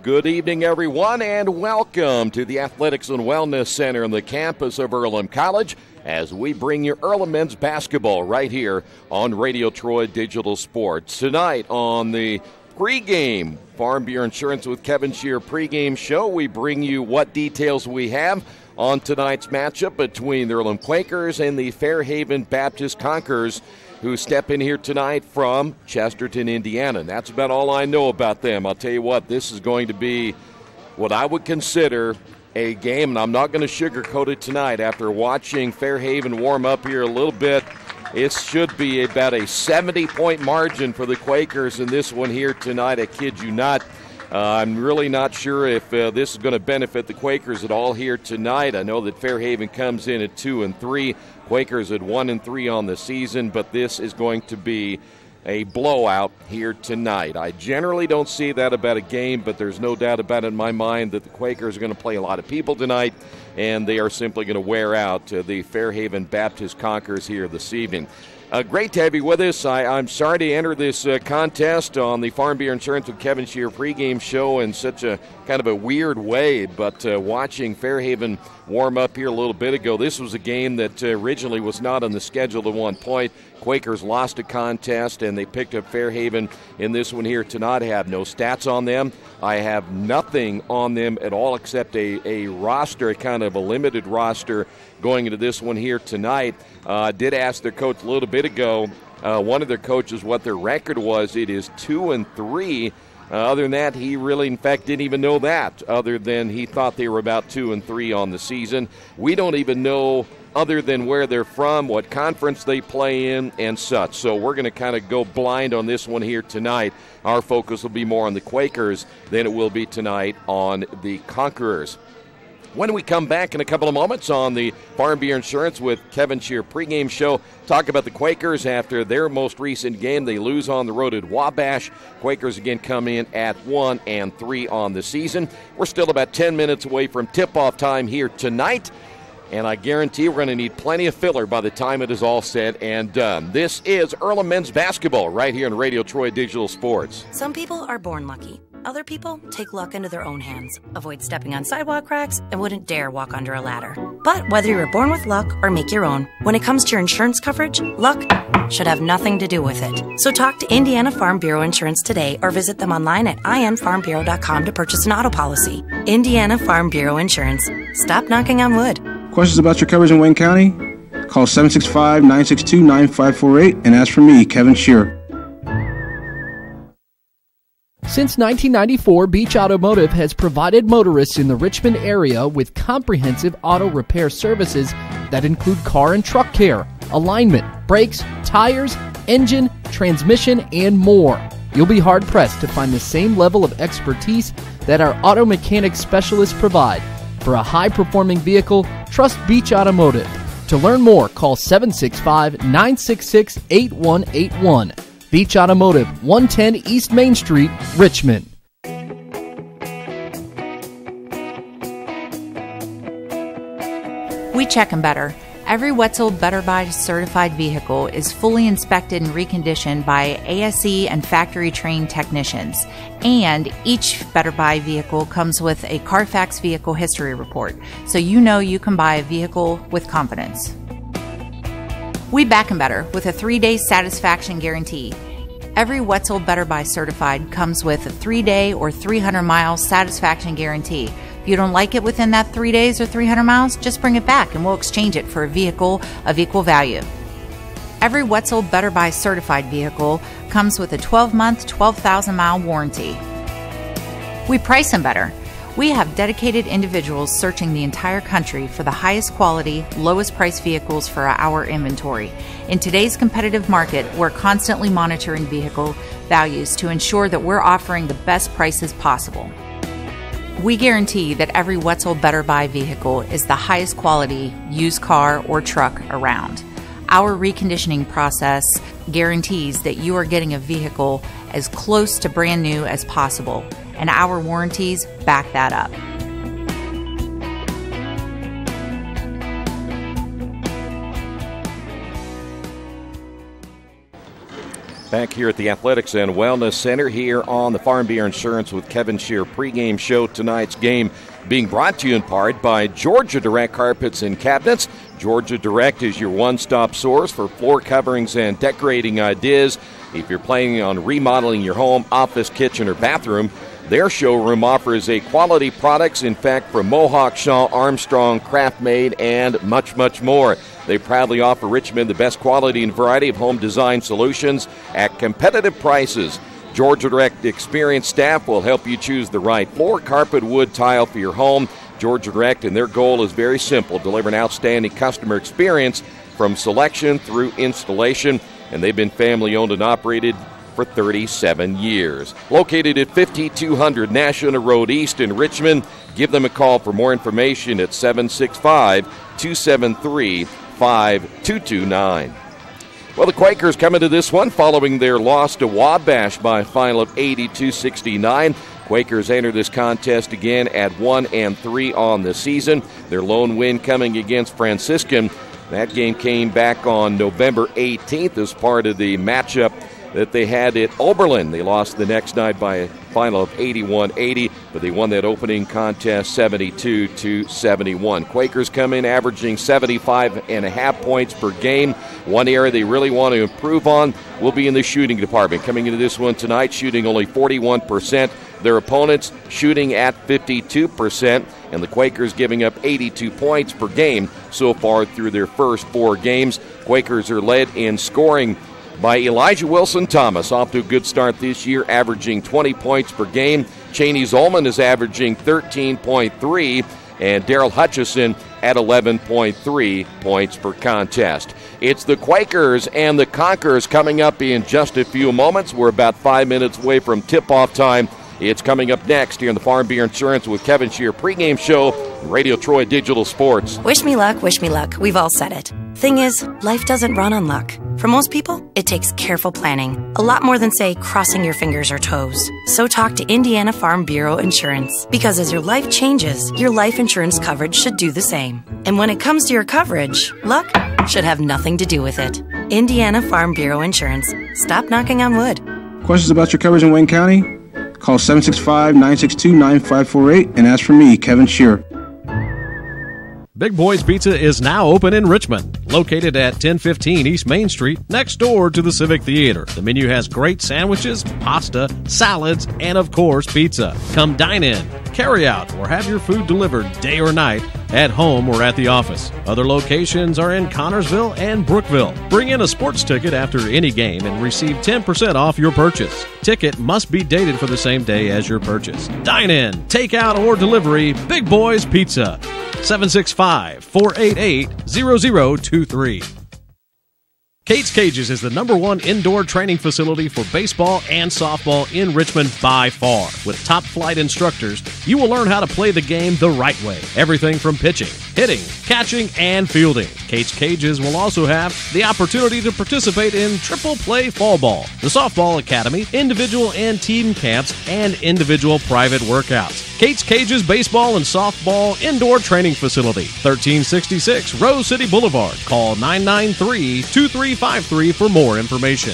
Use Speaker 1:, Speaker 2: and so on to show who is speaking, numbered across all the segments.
Speaker 1: Good evening, everyone, and welcome to the Athletics and Wellness Center on the campus of Earlham College as we bring you Earlham men's basketball right here on Radio Troy Digital Sports. Tonight on the pregame Farm Bureau Insurance with Kevin Shear pregame show, we bring you what details we have on tonight's matchup between the Earlham Quakers and the Fairhaven Baptist Conquerors, who step in here tonight from Chesterton, Indiana. And that's about all I know about them. I'll tell you what, this is going to be what I would consider a game, and I'm not going to sugarcoat it tonight. After watching Fairhaven warm up here a little bit, it should be about a 70-point margin for the Quakers in this one here tonight. I kid you not. I'm really not sure if this is going to benefit the Quakers at all here tonight. I know that Fairhaven comes in at 2-3. Quakers at 1-3 on the season, but this is going to be a blowout here tonight. I generally don't see that about a game, but there's no doubt about it in my mind that the Quakers are going to play a lot of people tonight, and they are simply going to wear out the Fairhaven Baptist Conquerors here this evening. Great to have you with us. I'm sorry to enter this contest on the Farm Bureau Insurance with Kevin Shear pregame show in such a kind of a weird way, but watching Fairhaven warm up here a little bit ago, this was a game that originally was not on the schedule at one point. Quakers lost a contest, and they picked up Fairhaven in this one here tonight. I have no stats on them. I have nothing on them at all except a roster, a kind of a limited roster going into this one here tonight. I did ask their coach a little bit ago, one of their coaches, what their record was. It is 2-3. Other than that, he really, in fact, didn't even know that, other than he thought they were about 2-3 on the season. We don't even know, other than where they're from, what conference they play in, and such. So we're going to kind of go blind on this one here tonight. Our focus will be more on the Quakers than it will be tonight on the Conquerors. When we come back in a couple of moments on the Farm Bureau Insurance with Kevin Shear pregame show, talk about the Quakers after their most recent game. They lose on the road at Wabash. Quakers again come in at 1-3 on the season. We're still about 10 minutes away from tip-off time here tonight, and I guarantee we're going to need plenty of filler by the time it is all said and done. This is Earlham men's basketball right here on Radio Troy Digital Sports.
Speaker 2: Some people are born lucky. Other people take luck into their own hands, avoid stepping on sidewalk cracks, and wouldn't dare walk under a ladder. But whether you're born with luck or make your own, when it comes to your insurance coverage, luck should have nothing to do with it. So talk to Indiana Farm Bureau Insurance today or visit them online at infarmbureau.com to purchase an auto policy. Indiana Farm Bureau Insurance. Stop knocking on wood.
Speaker 3: Questions about your coverage in Wayne County? Call 765-962-9548 and ask for me, Kevin Shear.
Speaker 4: Since 1994, Beach Automotive has provided motorists in the Richmond area with comprehensive auto repair services that include car and truck care, alignment, brakes, tires, engine, transmission, and more. You'll be hard-pressed to find the same level of expertise that our auto mechanic specialists provide. For a high-performing vehicle, trust Beach Automotive. To learn more, call 765-966-8181. Beach Automotive, 110 East Main Street, Richmond.
Speaker 5: We check them better. Every Wetzel Better Buy certified vehicle is fully inspected and reconditioned by ASE and factory-trained technicians. And each Better Buy vehicle comes with a Carfax vehicle history report, so you know you can buy a vehicle with confidence. We back them better with a 3-day satisfaction guarantee. Every Wetzel Better Buy certified comes with a 3-day or 300-mile satisfaction guarantee. If you don't like it within that 3 days or 300 miles, just bring it back and we'll exchange it for a vehicle of equal value. Every Wetzel Better Buy certified vehicle comes with a 12-month, 12,000-mile warranty. We price them better. We have dedicated individuals searching the entire country for the highest quality, lowest price vehicles for our inventory. In today's competitive market, we're constantly monitoring vehicle values to ensure that we're offering the best prices possible. We guarantee that every Wetzel Better Buy vehicle is the highest quality used car or truck around. Our reconditioning process guarantees that you are getting a vehicle as close to brand new as possible, and our warranties back that up.
Speaker 1: Back here at the Athletics and Wellness Center here on the Farm Bureau Insurance with Kevin Shear pregame show. Tonight's game being brought to you in part by Georgia Direct Carpets and Cabinets. Georgia Direct is your one-stop source for floor coverings and decorating ideas. If you're planning on remodeling your home, office, kitchen, or bathroom, their showroom offers a quality products, in fact, from Mohawk, Shaw, Armstrong, Craft Made, and much, much more. They proudly offer Richmond the best quality and variety of home design solutions at competitive prices. Georgia Direct experienced staff will help you choose the right floor, carpet, wood, tile for your home. Georgia Direct, and their goal is very simple: deliver an outstanding customer experience from selection through installation. And they've been family-owned and operated for 37 years. Located at 5200 National Road East in Richmond. Give them a call for more information at 765-273-5229. Well, the Quakers come into this one following their loss to Wabash by a final of 82-69. Quakers enter this contest again at 1-3 on the season. Their lone win coming against Franciscan. That game came back on November 18th as part of the matchup that they had at Oberlin. They lost the next night by a final of 81-80, but they won that opening contest 72-71. Quakers come in averaging 75.5 points per game. One area they really want to improve on will be in the shooting department. Coming into this one tonight, shooting only 41%. Their opponents shooting at 52%, and the Quakers giving up 82 points per game so far through their first 4 games. Quakers are led in scoring by Elijah Wilson-Thomas, off to a good start this year, averaging 20 points per game. Cheney Zolman is averaging 13.3, and Daryl Hutchison at 11.3 points per contest. It's the Quakers and the Conquerors coming up in just a few moments. We're about 5 minutes away from tip-off time. It's coming up next here in the Farm Bureau Insurance with Kevin Shear pregame show, Radio Troy Digital Sports.
Speaker 2: Wish me luck, wish me luck. We've all said it. Thing is, life doesn't run on luck. For most people, it takes careful planning. A lot more than, say, crossing your fingers or toes. So talk to Indiana Farm Bureau Insurance. Because as your life changes, your life insurance coverage should do the same. And when it comes to your coverage, luck should have nothing to do with it. Indiana Farm Bureau Insurance. Stop knocking on wood.
Speaker 3: Questions about your coverage in Wayne County? Call 765-962-9548 and ask for me, Kevin Shear.
Speaker 6: Big Boys Pizza is now open in Richmond, located at 1015 East Main Street, next door to the Civic Theater. The menu has great sandwiches, pasta, salads, and of course, pizza. Come dine in, carry out, or have your food delivered day or night, at home or at the office. Other locations are in Connorsville and Brookville. Bring in a sports ticket after any game and receive 10% off your purchase. Ticket must be dated for the same day as your purchase. Dine in, take out, or delivery, Big Boys Pizza. 765-488-0023. Kate's Cages is the #1 indoor training facility for baseball and softball in Richmond by far. With top-flight instructors, you will learn how to play the game the right way. Everything from pitching, hitting, catching, and fielding. Kate's Cages will also have the opportunity to participate in triple play fall ball, the softball academy, individual and team camps, and individual private workouts. Kate's Cages Baseball and Softball Indoor Training Facility, 1366 Rose City Boulevard. Call 993-2353 for more information.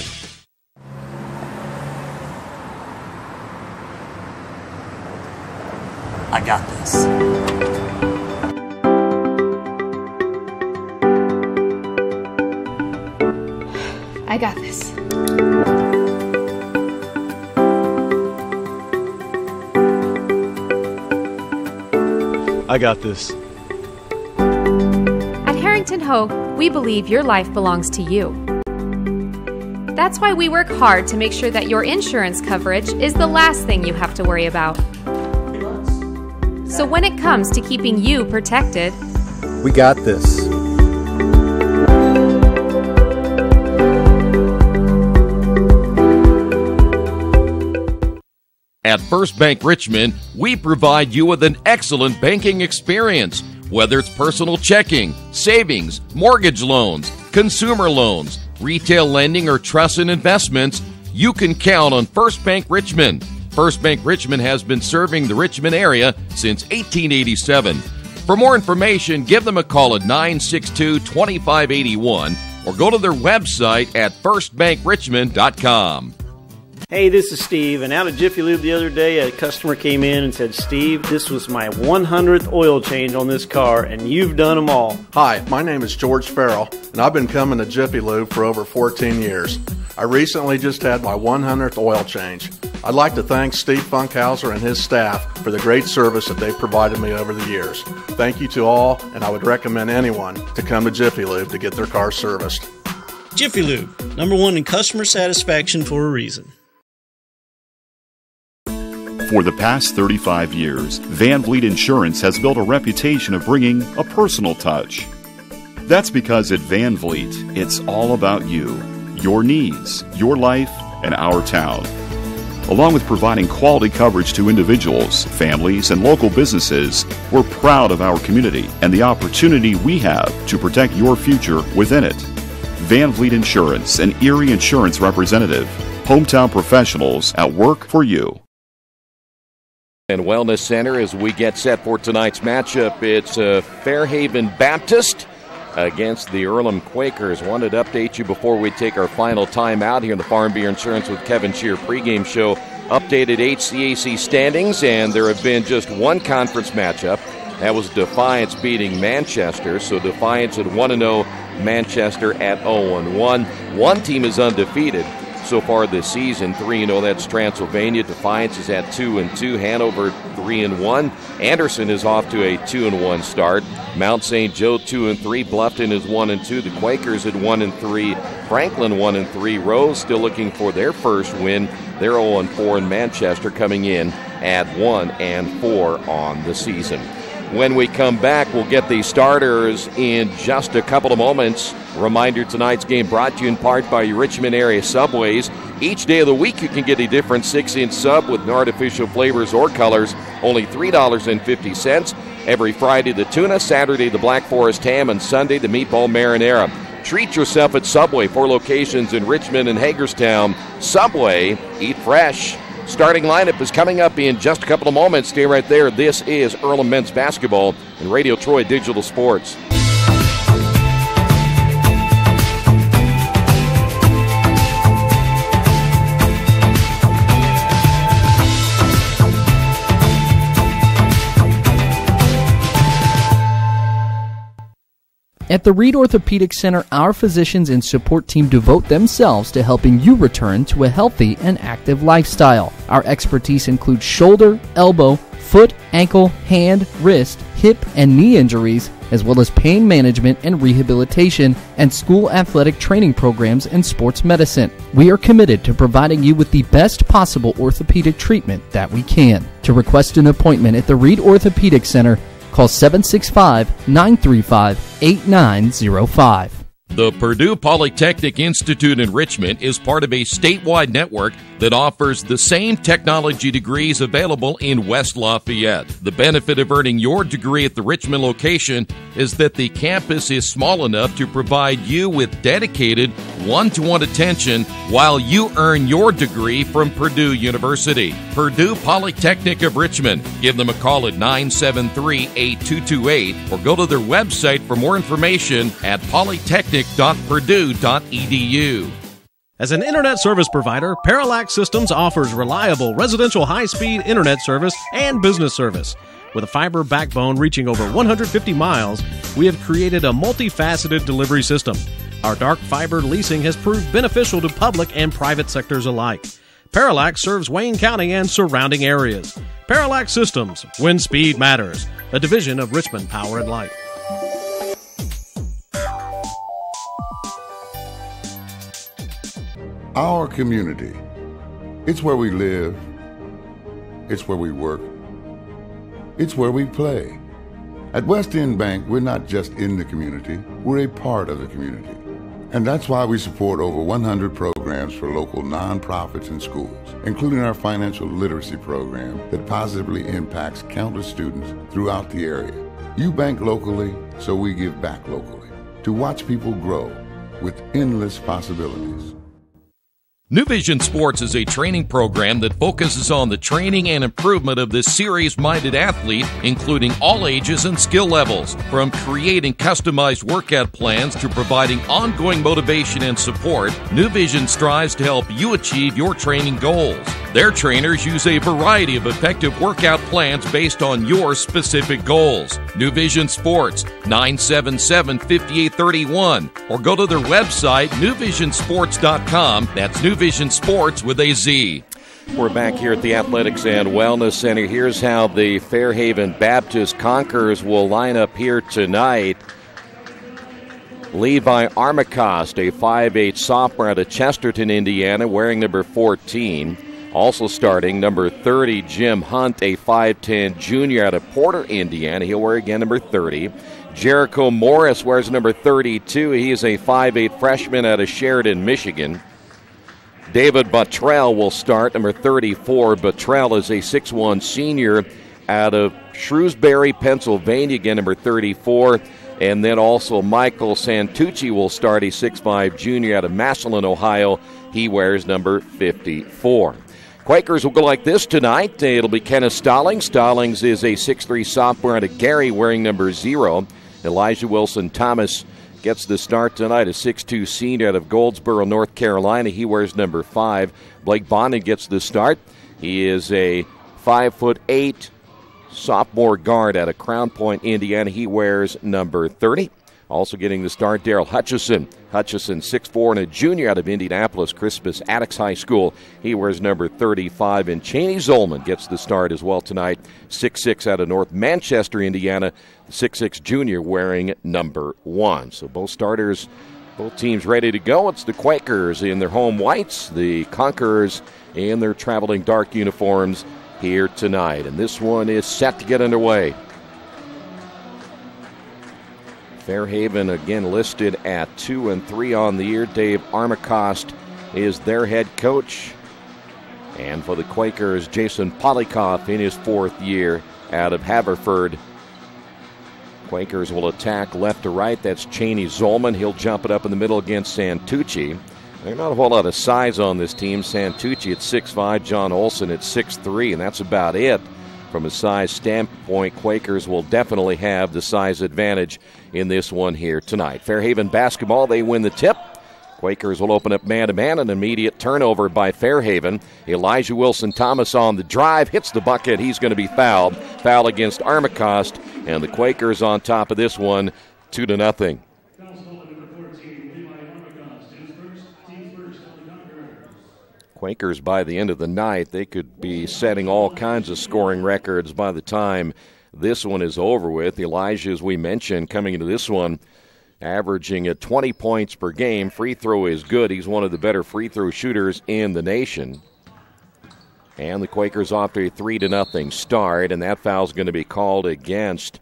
Speaker 7: I got this.
Speaker 8: I got this.
Speaker 9: I got this.
Speaker 8: At Harrington Hogue, we believe your life belongs to you. That's why we work hard to make sure that your insurance coverage is the last thing you have to worry about. So when it comes to keeping you protected,
Speaker 9: We got this.
Speaker 1: At First Bank Richmond, we provide you with an excellent banking experience. Whether it's personal checking, savings, mortgage loans, consumer loans, retail lending, or trust and investments, you can count on First Bank Richmond. First Bank Richmond has been serving the Richmond area since 1887. For more information, give them a call at 962-2581 or go to their website at firstbankrichamond.com.
Speaker 7: Hey, this is Steve, and out at Jiffy Lube the other day, a customer came in and said, Steve, this was my 100th oil change on this car, and you've done them all.
Speaker 10: Hi, my name is George Farrell, and I've been coming to Jiffy Lube for over 14 years. I recently just had my 100th oil change. I'd like to thank Steve Funkhauser and his staff for the great service that they've provided me over the years. Thank you to all, and I would recommend anyone to come to Jiffy Lube to get their car serviced.
Speaker 11: Jiffy Lube, #1 in customer satisfaction for a reason.
Speaker 12: For the past 35 years, Van Vliet Insurance has built a reputation of bringing a personal touch. That's because at Van Vliet, it's all about you, your needs, your life, and our town. Along with providing quality coverage to individuals, families, and local businesses, we're proud of our community and the opportunity we have to protect your future within it. Van Vliet Insurance, an Erie Insurance representative. Hometown professionals at work for you.
Speaker 1: And Wellness Center as we get set for tonight's matchup. It's Fairhaven Baptist against the Earlham Quakers. Wanted to update you before we take our final time out here in the Farm Beer Insurance with Kevin Shear pregame show. Updated HCAC standings, and there have been just one conference matchup. That was Defiance beating Manchester. So Defiance at 1-0, Manchester at 0-1. One team is undefeated so far this season, 3-0, that's Transylvania. Defiance is at 2-2. Hanover 3-1. Anderson is off to a 2-1 start. Mount St. Joe 2-3. Bluffton is 1-2. The Quakers at 1-3. Franklin 1-3. Rose still looking for their first win. They're 0-4, and Manchester coming in at 1-4 on the season. When we come back, we'll get the starters in just a couple of moments. Reminder, tonight's game brought to you in part by your Richmond area Subways. Each day of the week you can get a different 6-inch sub with no artificial flavors or colors, only $3.50. Every Friday the tuna, Saturday the Black Forest ham, and Sunday the meatball marinara. Treat yourself at Subway, 4 locations in Richmond and Hagerstown. Subway, eat fresh. Starting lineup is coming up in just a couple of moments. Stay right there. This is Earlham Men's Basketball and Radio Troy Digital Sports.
Speaker 4: At the Reed Orthopedic Center, our physicians and support team devote themselves to helping you return to a healthy and active lifestyle. Our expertise includes shoulder, elbow, foot, ankle, hand, wrist, hip, and knee injuries, as well as pain management and rehabilitation, and school athletic training programs and sports medicine. We are committed to providing you with the best possible orthopedic treatment that we can. To request an appointment at the Reed Orthopedic Center, call 765-935-8905.
Speaker 1: The Purdue Polytechnic Institute in Richmond is part of a statewide network that offers the same technology degrees available in West Lafayette. The benefit of earning your degree at the Richmond location is that the campus is small enough to provide you with dedicated one-to-one attention while you earn your degree from Purdue University. Purdue Polytechnic of Richmond. Give them a call at 973-8228 or go to their website for more information at polytechnic.purdue.edu.
Speaker 6: As an internet service provider, Parallax Systems offers reliable residential high-speed internet service and business service. With a fiber backbone reaching over 150 miles, we have created a multifaceted delivery system. Our dark fiber leasing has proved beneficial to public and private sectors alike. Parallax serves Wayne County and surrounding areas. Parallax Systems, when speed matters, a division of Richmond Power and Light.
Speaker 13: Our community. It's where we live. It's where we work. It's where we play. At West End Bank, we're not just in the community, we're a part of the community. And that's why we support over 100 programs for local nonprofits and schools, including our financial literacy program that positively impacts countless students throughout the area. You bank locally, so we give back locally to watch people grow with endless possibilities.
Speaker 1: New Vision Sports is a training program that focuses on the training and improvement of the serious-minded athlete, including all ages and skill levels. From creating customized workout plans to providing ongoing motivation and support, New Vision strives to help you achieve your training goals. Their trainers use a variety of effective workout plans based on your specific goals. New Vision Sports, 977-5831, or go to their website, newvisionsports.com. That's New Vision Sports with a Z. We're back here at the Athletics and Wellness Center. Here's how the Fairhaven Baptist Conquerors will line up here tonight. Levi Armacost, a 5'8 sophomore out of Chesterton, Indiana, wearing number 14. Also starting, number 30, Jim Hunt, a 5'10 junior out of Porter, Indiana. He'll wear again number 30. Jericho Morris wears number 32. He is a 5'8 freshman out of Sheridan, Michigan. David Buttrell will start, number 34. Buttrell is a 6'1 senior out of Shrewsbury, Pennsylvania, again number 34. And then also Michael Santucci will start, a 6'5 junior out of Massillon, Ohio. He wears number 54. Quakers will go like this tonight. It'll be Kenneth Stallings. Stallings is a 6'3 sophomore out of Gary, wearing number 0. Elijah Wilson Thomas gets the start tonight, a 6'2 senior out of Goldsboro, North Carolina. He wears number 5. Blake Bonin gets the start. He is a 5'8 sophomore guard out of Crown Point, Indiana. He wears number 30. Also getting the start, Daryl Hutchison. Hutchison, 6'4 and a junior out of Indianapolis, Crispus Attucks High School. He wears number 35. And Cheney Zolman gets the start as well tonight, 6'6 out of North Manchester, Indiana, 6'6 junior wearing number 1. So both starters, both teams ready to go. It's the Quakers in their home whites, the Conquerors in their traveling dark uniforms here tonight. And this one is set to get underway. Fairhaven again listed at 2-3 on the year. Dave Armacost is their head coach. And for the Quakers, Jason Polikoff in his 4th year out of Haverford. Quakers will attack left to right. That's Cheney Zolman. He'll jump it up in the middle against Santucci. There's not a whole lot of size on this team. Santucci at 6'5", John Olson at 6'3", and that's about it. From a size standpoint, Quakers will definitely have the size advantage in this one here tonight. Fairhaven basketball, they win the tip. Quakers will open up man-to-man, an immediate turnover by Fairhaven. Elijah Wilson-Thomas on the drive, hits the bucket. He's going to be fouled. Foul against Armacost, and the Quakers on top of this one, 2-0. Quakers, by the end of the night, they could be setting all kinds of scoring records by the time this one is over with. Elijah, as we mentioned, coming into this one, averaging at 20 points per game. Free throw is good. He's one of the better free throw shooters in the nation. And the Quakers off to a 3-0 start, and that foul's going to be called against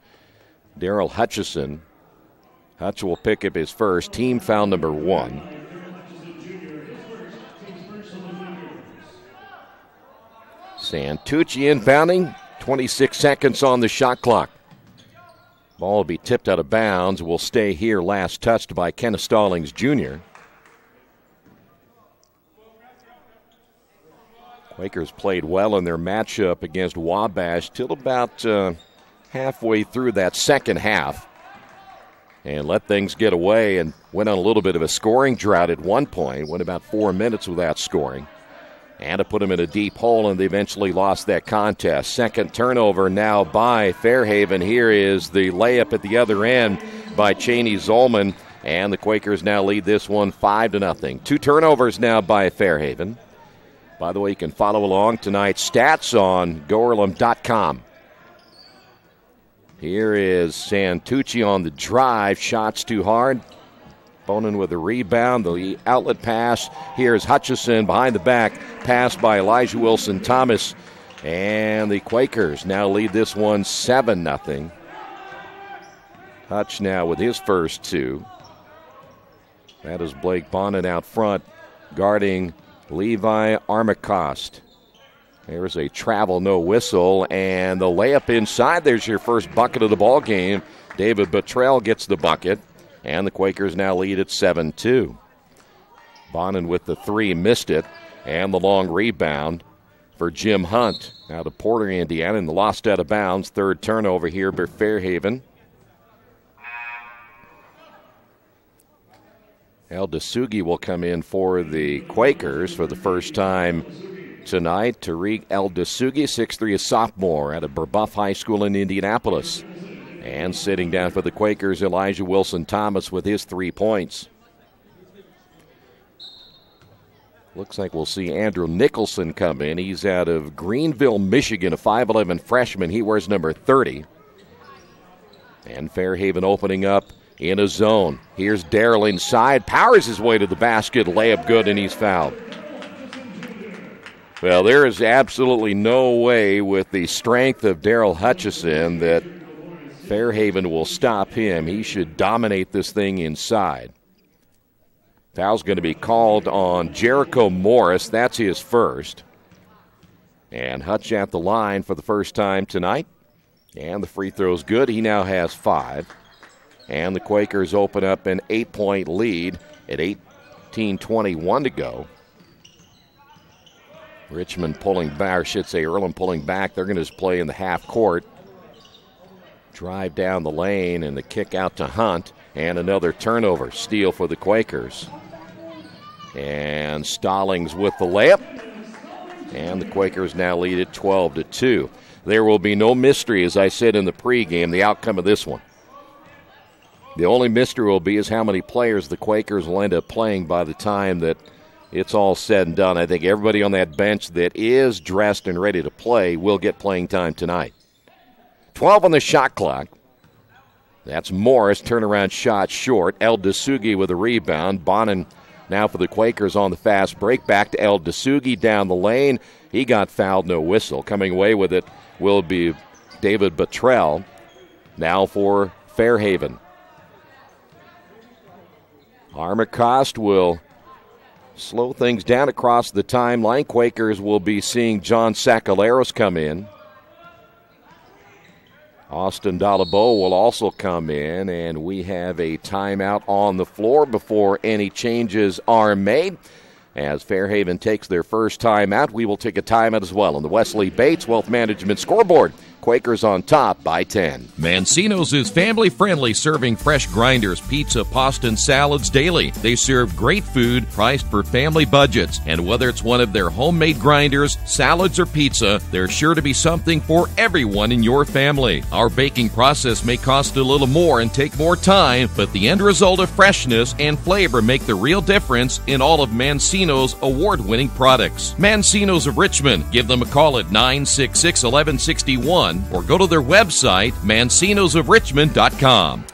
Speaker 1: Daryl Hutchison. Hutch will pick up his first, team foul number 1. Santucci inbounding, 26 seconds on the shot clock. Ball will be tipped out of bounds. Will stay here, last touched by Kenneth Stallings Jr. Quakers played well in their matchup against Wabash till about halfway through that second half and let things get away and went on a little bit of a scoring drought at one point, went about 4 minutes without scoring. And to put them in a deep hole, and they eventually lost that contest. Second turnover now by Fairhaven. Here is the layup at the other end by Cheney Zolman, and the Quakers now lead this one 5-0. 2 turnovers now by Fairhaven. By the way, you can follow along tonight's stats on GoEarlham.com. Here is Santucci on the drive. Shots too hard. Bonin with a rebound, the outlet pass. Here's Hutchison behind the back. Pass by Elijah Wilson-Thomas. And the Quakers now lead this one 7-0. Hutch now with his first 2. That is Blake Bonin out front guarding Levi Armacost. There's a travel, no whistle, and the layup inside. There's your first bucket of the ball game. David Buttrell gets the bucket. And the Quakers now lead at 7-2. Bonin with the three, missed it, and the long rebound for Jim Hunt out of Porter, Indiana, and the lost out of bounds. Third turnover here for Fairhaven. El DeSugi will come in for the Quakers for the first time tonight. Tariq El DeSugi, 6'3", a sophomore out of Brebeuf High School in Indianapolis. And sitting down for the Quakers, Elijah Wilson-Thomas with his 3 points. Looks like we'll see Andrew Nicholson come in. He's out of Greenville, Michigan, a 5'11 freshman. He wears number 30. And Fairhaven opening up in a zone. Here's Darrell inside, powers his way to the basket, layup good, and he's fouled. Well, there is absolutely no way with the strength of Darrell Hutchison that Fairhaven will stop him. He should dominate this thing inside. Foul's going to be called on Jericho Morris. That's his first. And Hutch at the line for the first time tonight. And the free throw's good. He now has 5. And the Quakers open up an 8-point lead at 18:21 to go. Richmond pulling back, or I should say Earlham pulling back. They're going to just play in the half court. Drive down the lane and the kick out to Hunt. And another turnover. Steal for the Quakers. And Stallings with the layup. And the Quakers now lead it 12-2. There will be no mystery, as I said in the pregame, the outcome of this one. The only mystery will be is how many players the Quakers will end up playing by the time that it's all said and done. I think everybody on that bench that is dressed and ready to play will get playing time tonight. 12 on the shot clock. That's Morris, turnaround shot short. El DeSugi with a rebound. Bonin now for the Quakers on the fast break. Back to El DeSugi down the lane. He got fouled, no whistle. Coming away with it will be David Bottrell. Now for Fairhaven. Armacost will slow things down across the timeline. Quakers will be seeing John Sakaleros come in. Austin Dalabo will also come in, and we have a timeout on the floor before any changes are made. As Fairhaven takes their first timeout, we will take a timeout as well on the Wesley Bates Wealth Management scoreboard. Quakers on top by 10.
Speaker 14: Mancino's is family-friendly, serving fresh grinders, pizza, pasta, and salads daily. They serve great food priced for family budgets. And whether it's one of their homemade grinders, salads, or pizza, there's sure to be something for everyone in your family. Our baking process may cost a little more and take more time, but the end result of freshness and flavor make the real difference in all of Mancino's award-winning products. Mancino's of Richmond. Give them a call at 966-1161. Or go to their website, mancinosofrichmond.com.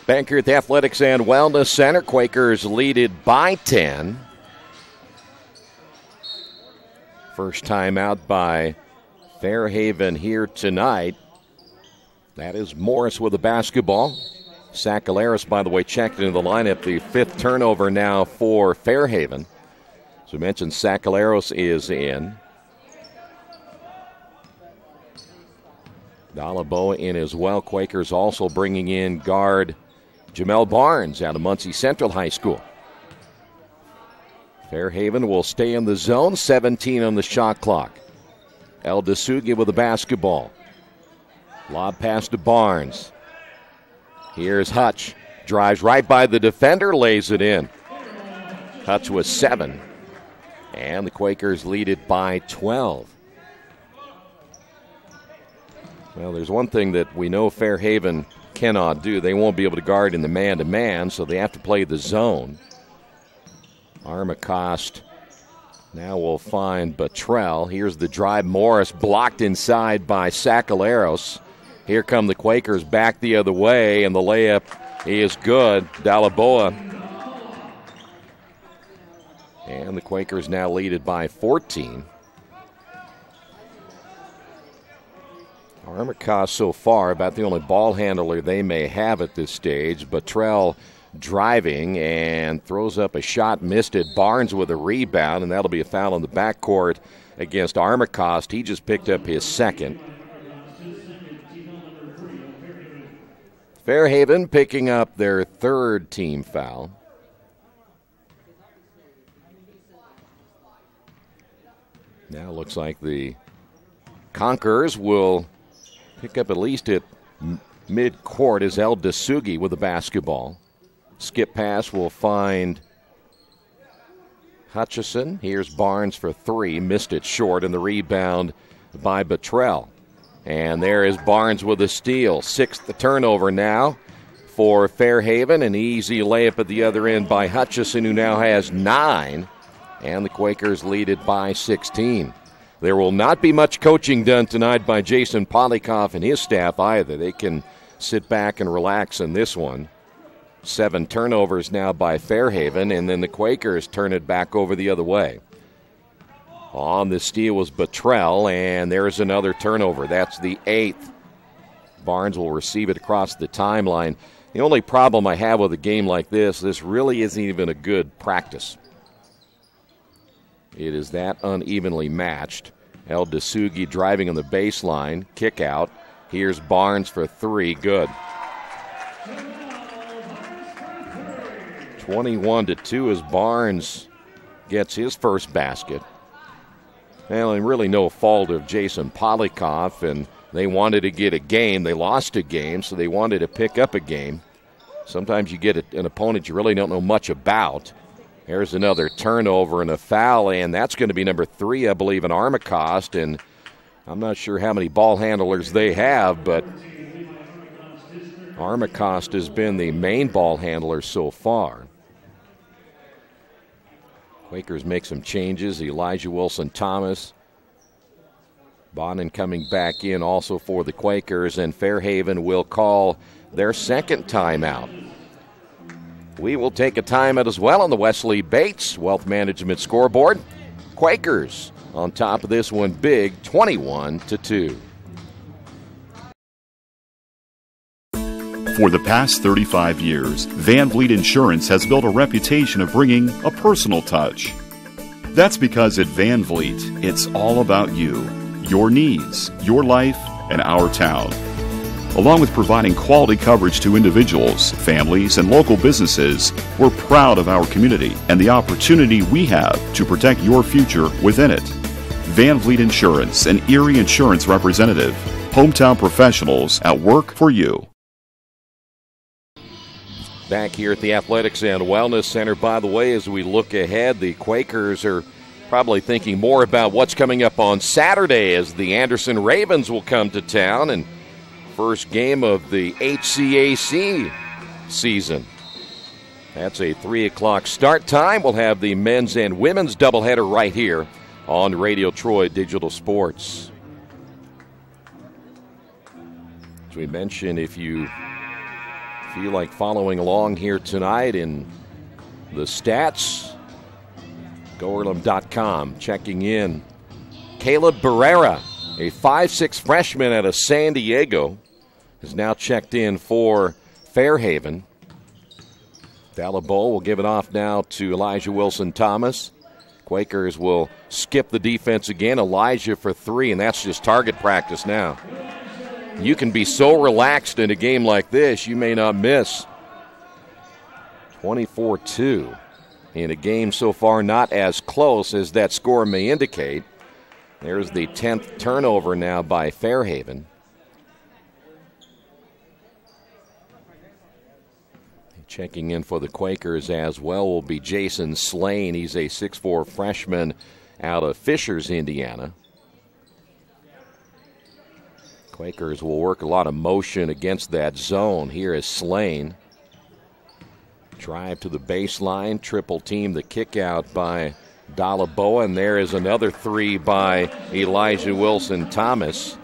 Speaker 1: Back here at the Athletics and Wellness Center, Quakers lead it by 10. First time out by Fairhaven here tonight. That is Morris with the basketball. Sakaleros, by the way, checked into the lineup. The 5th turnover now for Fairhaven. As we mentioned, Sakaleros is in. Dalabo in as well. Quakers also bringing in guard Jamel Barnes out of Muncie Central High School. Fairhaven will stay in the zone. 17 on the shot clock. El DeSugi with the basketball. Lob pass to Barnes. Here's Hutch. Drives right by the defender, lays it in. Hutch with 7. And the Quakers lead it by 12. Well, there's one thing that we know Fairhaven cannot do. They won't be able to guard in the man-to-man, so they have to play the zone. Armacost now will find Bottrell. Here's the drive. Morris blocked inside by Sakaleros. Here come the Quakers back the other way, and the layup is good. Dalaboa. And the Quakers now lead it by 14. Armacost so far about the only ball handler they may have at this stage. Bottrell driving and throws up a shot, missed it. Barnes with a rebound, and that'll be a foul in the backcourt against Armacost. He just picked up his 2nd. Fairhaven picking up their 3rd team foul. Now looks like the Conquerors will pick up at least at mid-court as El Dasugi with the basketball. Skip pass will find Hutchison. Here's Barnes for three. Missed it short, and the rebound by Bottrell. And there is Barnes with a steal. Sixth turnover now for Fairhaven. An easy layup at the other end by Hutchison, who now has 9. And the Quakers lead it by 16. There will not be much coaching done tonight by Jason Polikoff and his staff either. They can sit back and relax in this one. 7 turnovers now by Fairhaven, and then the Quakers turn it back over the other way. On the steal was Bottrell, and there's another turnover. That's the 8th. Barnes will receive it across the timeline. The only problem I have with a game like this really isn't even a good practice. It is that unevenly matched. El Dasugi driving on the baseline. Kick out. Here's Barnes for 3. Good. 21-2 as Barnes gets his first basket. Well, and really no fault of Jason Polikoff, and they wanted to get a game. They lost a game, so they wanted to pick up a game. Sometimes you get an opponent you really don't know much about. There's another turnover and a foul, and that's going to be number 3, I believe, in Armacost. And I'm not sure how many ball handlers they have, but Armacost has been the main ball handler so far. Quakers make some changes. Elijah Wilson-Thomas. Bonin coming back in also for the Quakers, and Fairhaven will call their second timeout. We will take a timeout as well on the Wesley Bates Wealth Management scoreboard. Quakers on top of this one big, 21-2.
Speaker 12: For the past 35 years, Van Vliet Insurance has built a reputation of bringing a personal touch. That's because at Van Vliet, it's all about you, your needs, your life, and our town. Along with providing quality coverage to individuals, families, and local businesses, we're proud of our community and the opportunity we have to protect your future within it. Van Vliet Insurance, an Erie Insurance representative. Hometown professionals at work for you.
Speaker 1: Back here at the Athletics and Wellness Center, by the way, as we look ahead, the Quakers are probably thinking more about what's coming up on Saturday as the Anderson Ravens will come to town, and first game of the HCAC season. That's a 3 o'clock start time. We'll have the men's and women's doubleheader right here on Radio Troy Digital Sports. As we mentioned, if you feel like following along here tonight in the stats, GoEarlham.com. Checking in, Caleb Barrera, a 5'6" freshman out of San Diego, is now checked in for Fairhaven. Dalabo will give it off now to Elijah Wilson-Thomas. Quakers will skip the defense again. Elijah for 3, and that's just target practice now. You can be so relaxed in a game like this, you may not miss. 24-2 in a game so far not as close as that score may indicate. There's the 10th turnover now by Fairhaven. Checking in for the Quakers as well will be Jason Slane. He's a 6'4" freshman out of Fishers, Indiana. Quakers will work a lot of motion against that zone. Here is Slane. Drive to the baseline, triple team the kick out by Dalabo, and there is another 3 by Elijah Wilson-Thomas.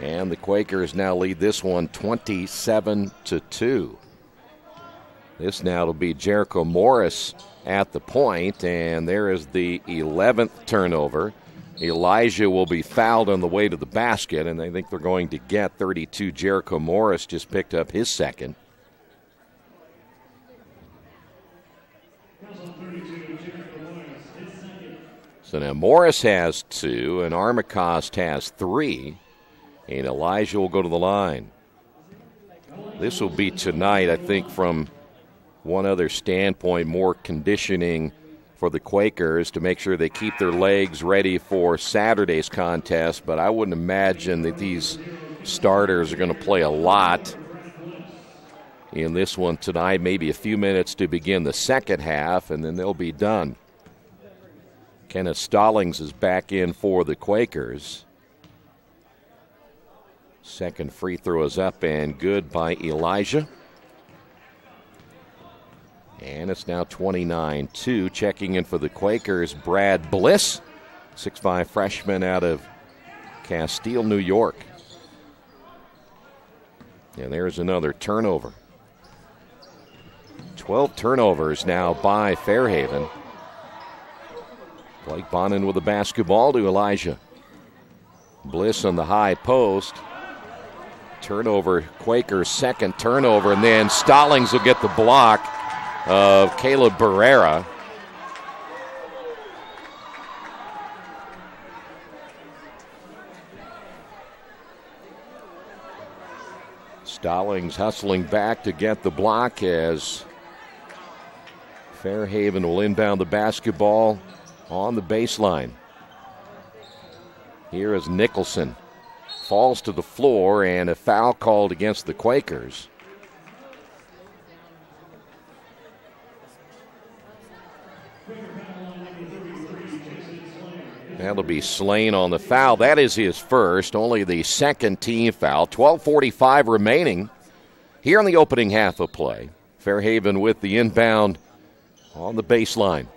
Speaker 1: And the Quakers now lead this one 27-2. This now will be Jericho Morris at the point, and there is the 11th turnover. Elijah will be fouled on the way to the basket, and I think they're going to get 32. Jericho Morris just picked up his second. So now Morris has 2, and Armacost has 3, and Elijah will go to the line. This will be tonight, I think, from one other standpoint, more conditioning for the Quakers to make sure they keep their legs ready for Saturday's contest, but I wouldn't imagine that these starters are going to play a lot in this one tonight. Maybe a few minutes to begin the second half, and then they'll be done. Kenneth Stallings is back in for the Quakers. Second free throw is up and good by Elijah. And it's now 29-2. Checking in for the Quakers, Brad Bliss, 6'5" freshman out of Castile, New York. And there's another turnover. 12 turnovers now by Fairhaven. Blake Bonin with the basketball to Elijah. Bliss on the high post. Turnover, Quakers' second turnover, and then Stallings will get the block of Caleb Barrera. Stallings hustling back to get the block as Fairhaven will inbound the basketball on the baseline. Here is Nicholson. Falls to the floor, and a foul called against the Quakers. That'll be Slane on the foul. That is his first, only the second team foul. 12:45 remaining here in the opening half of play. Fairhaven with the inbound on the baseline.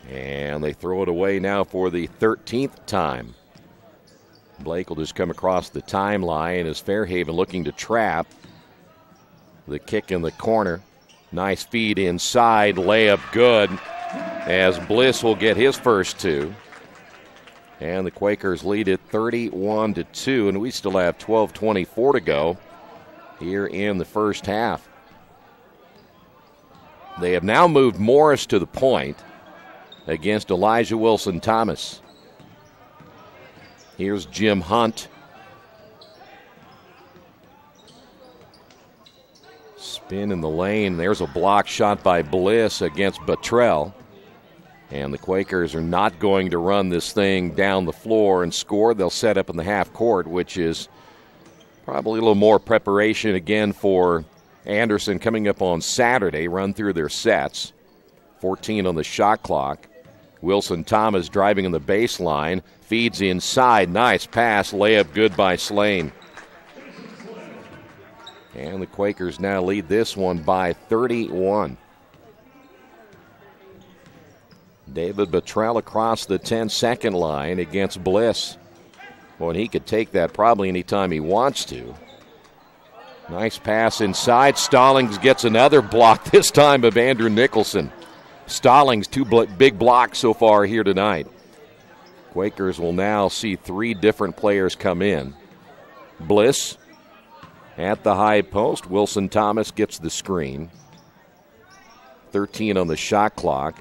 Speaker 1: And they throw it away now for the 13th time. Blake will just come across the timeline as Fairhaven looking to trap. The kick in the corner. Nice feed inside, layup good, as Bliss will get his first two. And the Quakers lead it 31-2, and we still have 12:24 to go here in the first half. They have now moved Morris to the point against Elijah Wilson-Thomas. Here's Jim Hunt. Spin in the lane. There's a block shot by Bliss against Buttrell. And the Quakers are not going to run this thing down the floor and score. They'll set up in the half court, which is probably a little more preparation again for Anderson coming up on Saturday. Run through their sets. 14 on the shot clock. Wilson-Thomas driving in the baseline. Feeds inside. Nice pass. Layup good by Slane. And the Quakers now lead this one by 31. David Buttrell across the 10-second line against Bliss. Well, and he could take that probably anytime he wants to. Nice pass inside. Stallings gets another block, this time of Andrew Nicholson. Stallings, two big blocks so far here tonight. Quakers will now see three different players come in. Bliss at the high post. Wilson-Thomas gets the screen. 13 on the shot clock.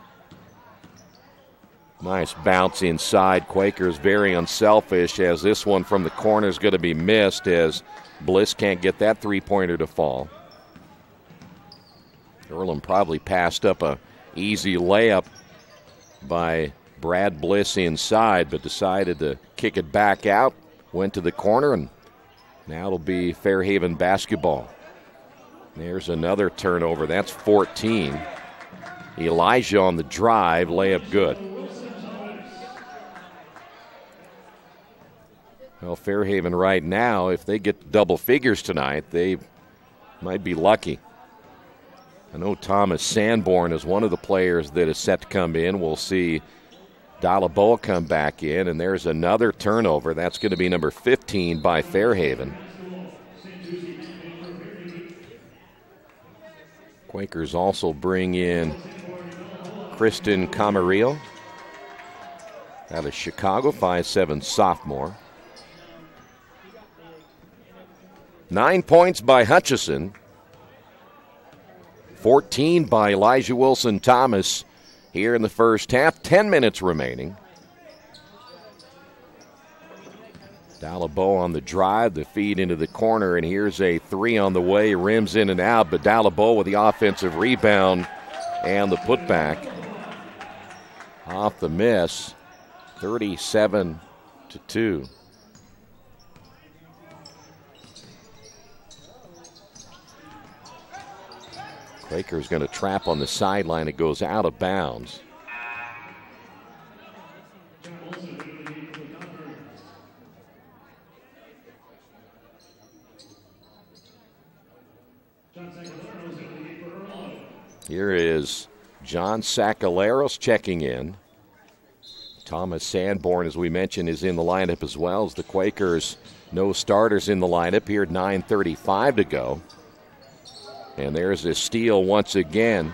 Speaker 1: Nice bounce inside. Quakers very unselfish, as this one from the corner is going to be missed, as Bliss can't get that three-pointer to fall. Earlham probably passed up a easy layup by Brad Bliss inside, but decided to kick it back out. Went to the corner, and now it'll be Fairhaven basketball. There's another turnover. That's 14. Elijah on the drive. Layup good. Well, Fairhaven right now, if they get double figures tonight, they might be lucky. I know Thomas Sanborn is one of the players that is set to come in. We'll see Dalaboa come back in, and there's another turnover. That's going to be number 15 by Fairhaven. Quakers also bring in Kristen Camarillo out of Chicago, 5'7" sophomore. 9 points by Hutchison. 14 by Elijah Wilson-Thomas here in the first half. 10 minutes remaining. Dalaboa on the drive, the feed into the corner, and here's a three on the way. Rims in and out, but Dalaboa with the offensive rebound And the putback off the miss, 37-2. Quaker's going to trap on the sideline. It goes out of bounds. Here is John Sacaleros checking in. Thomas Sanborn, as we mentioned, is in the lineup as well as the Quakers. No starters in the lineup here at 9:35 to go. And there's a steal once again.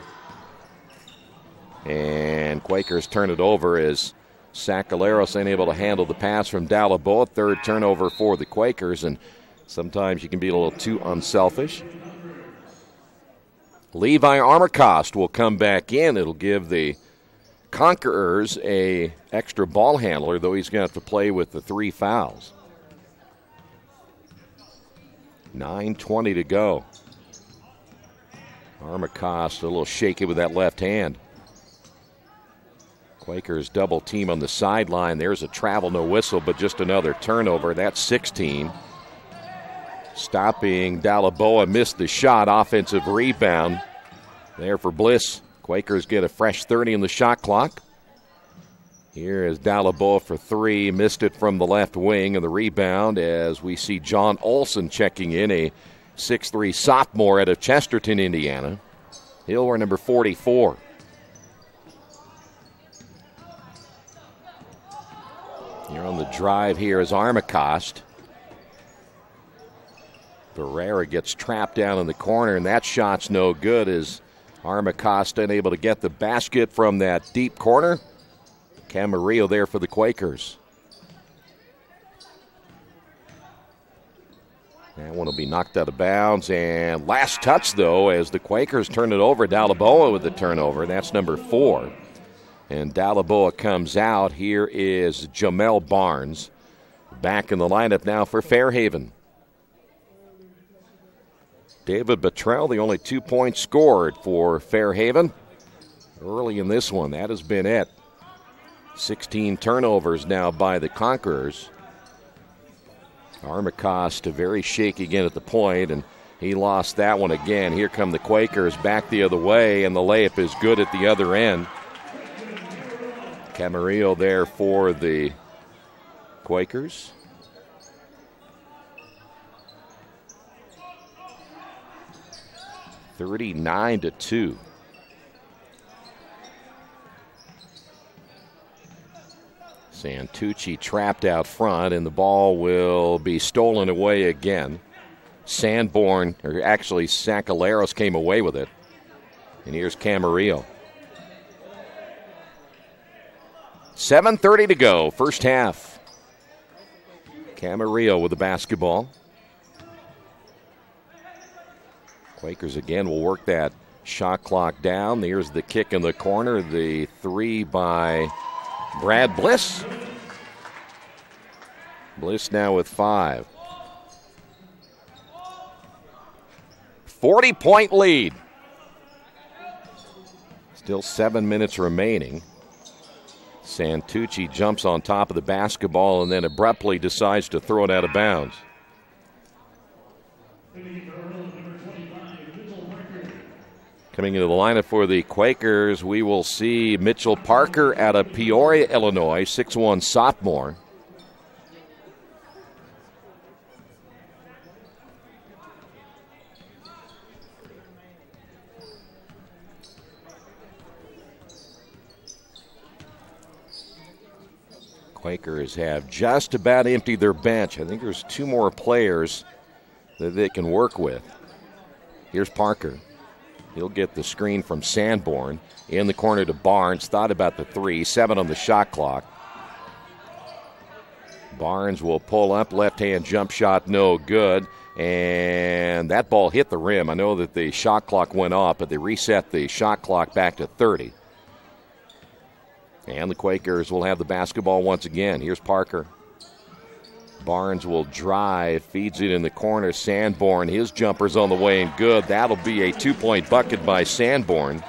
Speaker 1: And Quakers turn it over as Sacaleros unable to handle the pass from Dalaboa. Third turnover for the Quakers, and sometimes you can be a little too unselfish. Levi Armacost will come back in. It'll give the Conquerors a extra ball handler, though he's going to have to play with the 3 fouls. 9:20 to go. Armacost a little shaky with that left hand. Quakers double team on the sideline. There's a travel, no whistle, but just another turnover. That's 16. Stopping Dalaboa, missed the shot. Offensive rebound there for Bliss. Quakers get a fresh 30 in the shot clock. Here is Dalaboa for 3. Missed it from the left wing, and the rebound as we see John Olson checking in, a 6'3 sophomore out of Chesterton, Indiana. He'll wear number 44. Here on the drive here is Armacost. Barrera gets trapped down in the corner, and that shot's no good as Armacost unable to get the basket from that deep corner. Camarillo there for the Quakers. That one will be knocked out of bounds, and last touch, though, as the Quakers turn it over. Dalaboa with the turnover. That's number 4. And Dalaboa comes out. Here is Jamel Barnes back in the lineup now for Fairhaven. David Bottrell, the only 2 points scored for Fairhaven early in this one. That has been it. 16 turnovers now by the Conquerors. Armacost very shaky again at the point, and he lost that one again. Here come the Quakers back the other way, and the layup is good at the other end. Camarillo there for the Quakers. (39-2). Santucci trapped out front, and the ball will be stolen away again. Sanborn, or actually Sacaleros, came away with it. And here's Camarillo. 7:30 to go, first half. Camarillo with the basketball. Quakers again will work that shot clock down. Here's the kick in the corner. The 3 by Brad Bliss. Bliss now with 5. 40-point lead. Still 7 minutes remaining. Santucci jumps on top of the basketball and then abruptly decides to throw it out of bounds. Coming into the lineup for the Quakers, we will see Mitchell Parker out of Peoria, Illinois, 6'1 sophomore. Quakers have just about emptied their bench. I think there's 2 more players that they can work with. Here's Parker. He'll get the screen from Sanborn. In the corner to Barnes. Thought about the 3. 7 on the shot clock. Barnes will pull up. Left-hand jump shot, no good. And that ball hit the rim. I know that the shot clock went off, but they reset the shot clock back to 30. And the Quakers will have the basketball once again. Here's Parker. Barnes will drive, feeds it in the corner. Sanborn, his jumper's on the way and good. That'll be a 2-point bucket by Sanborn.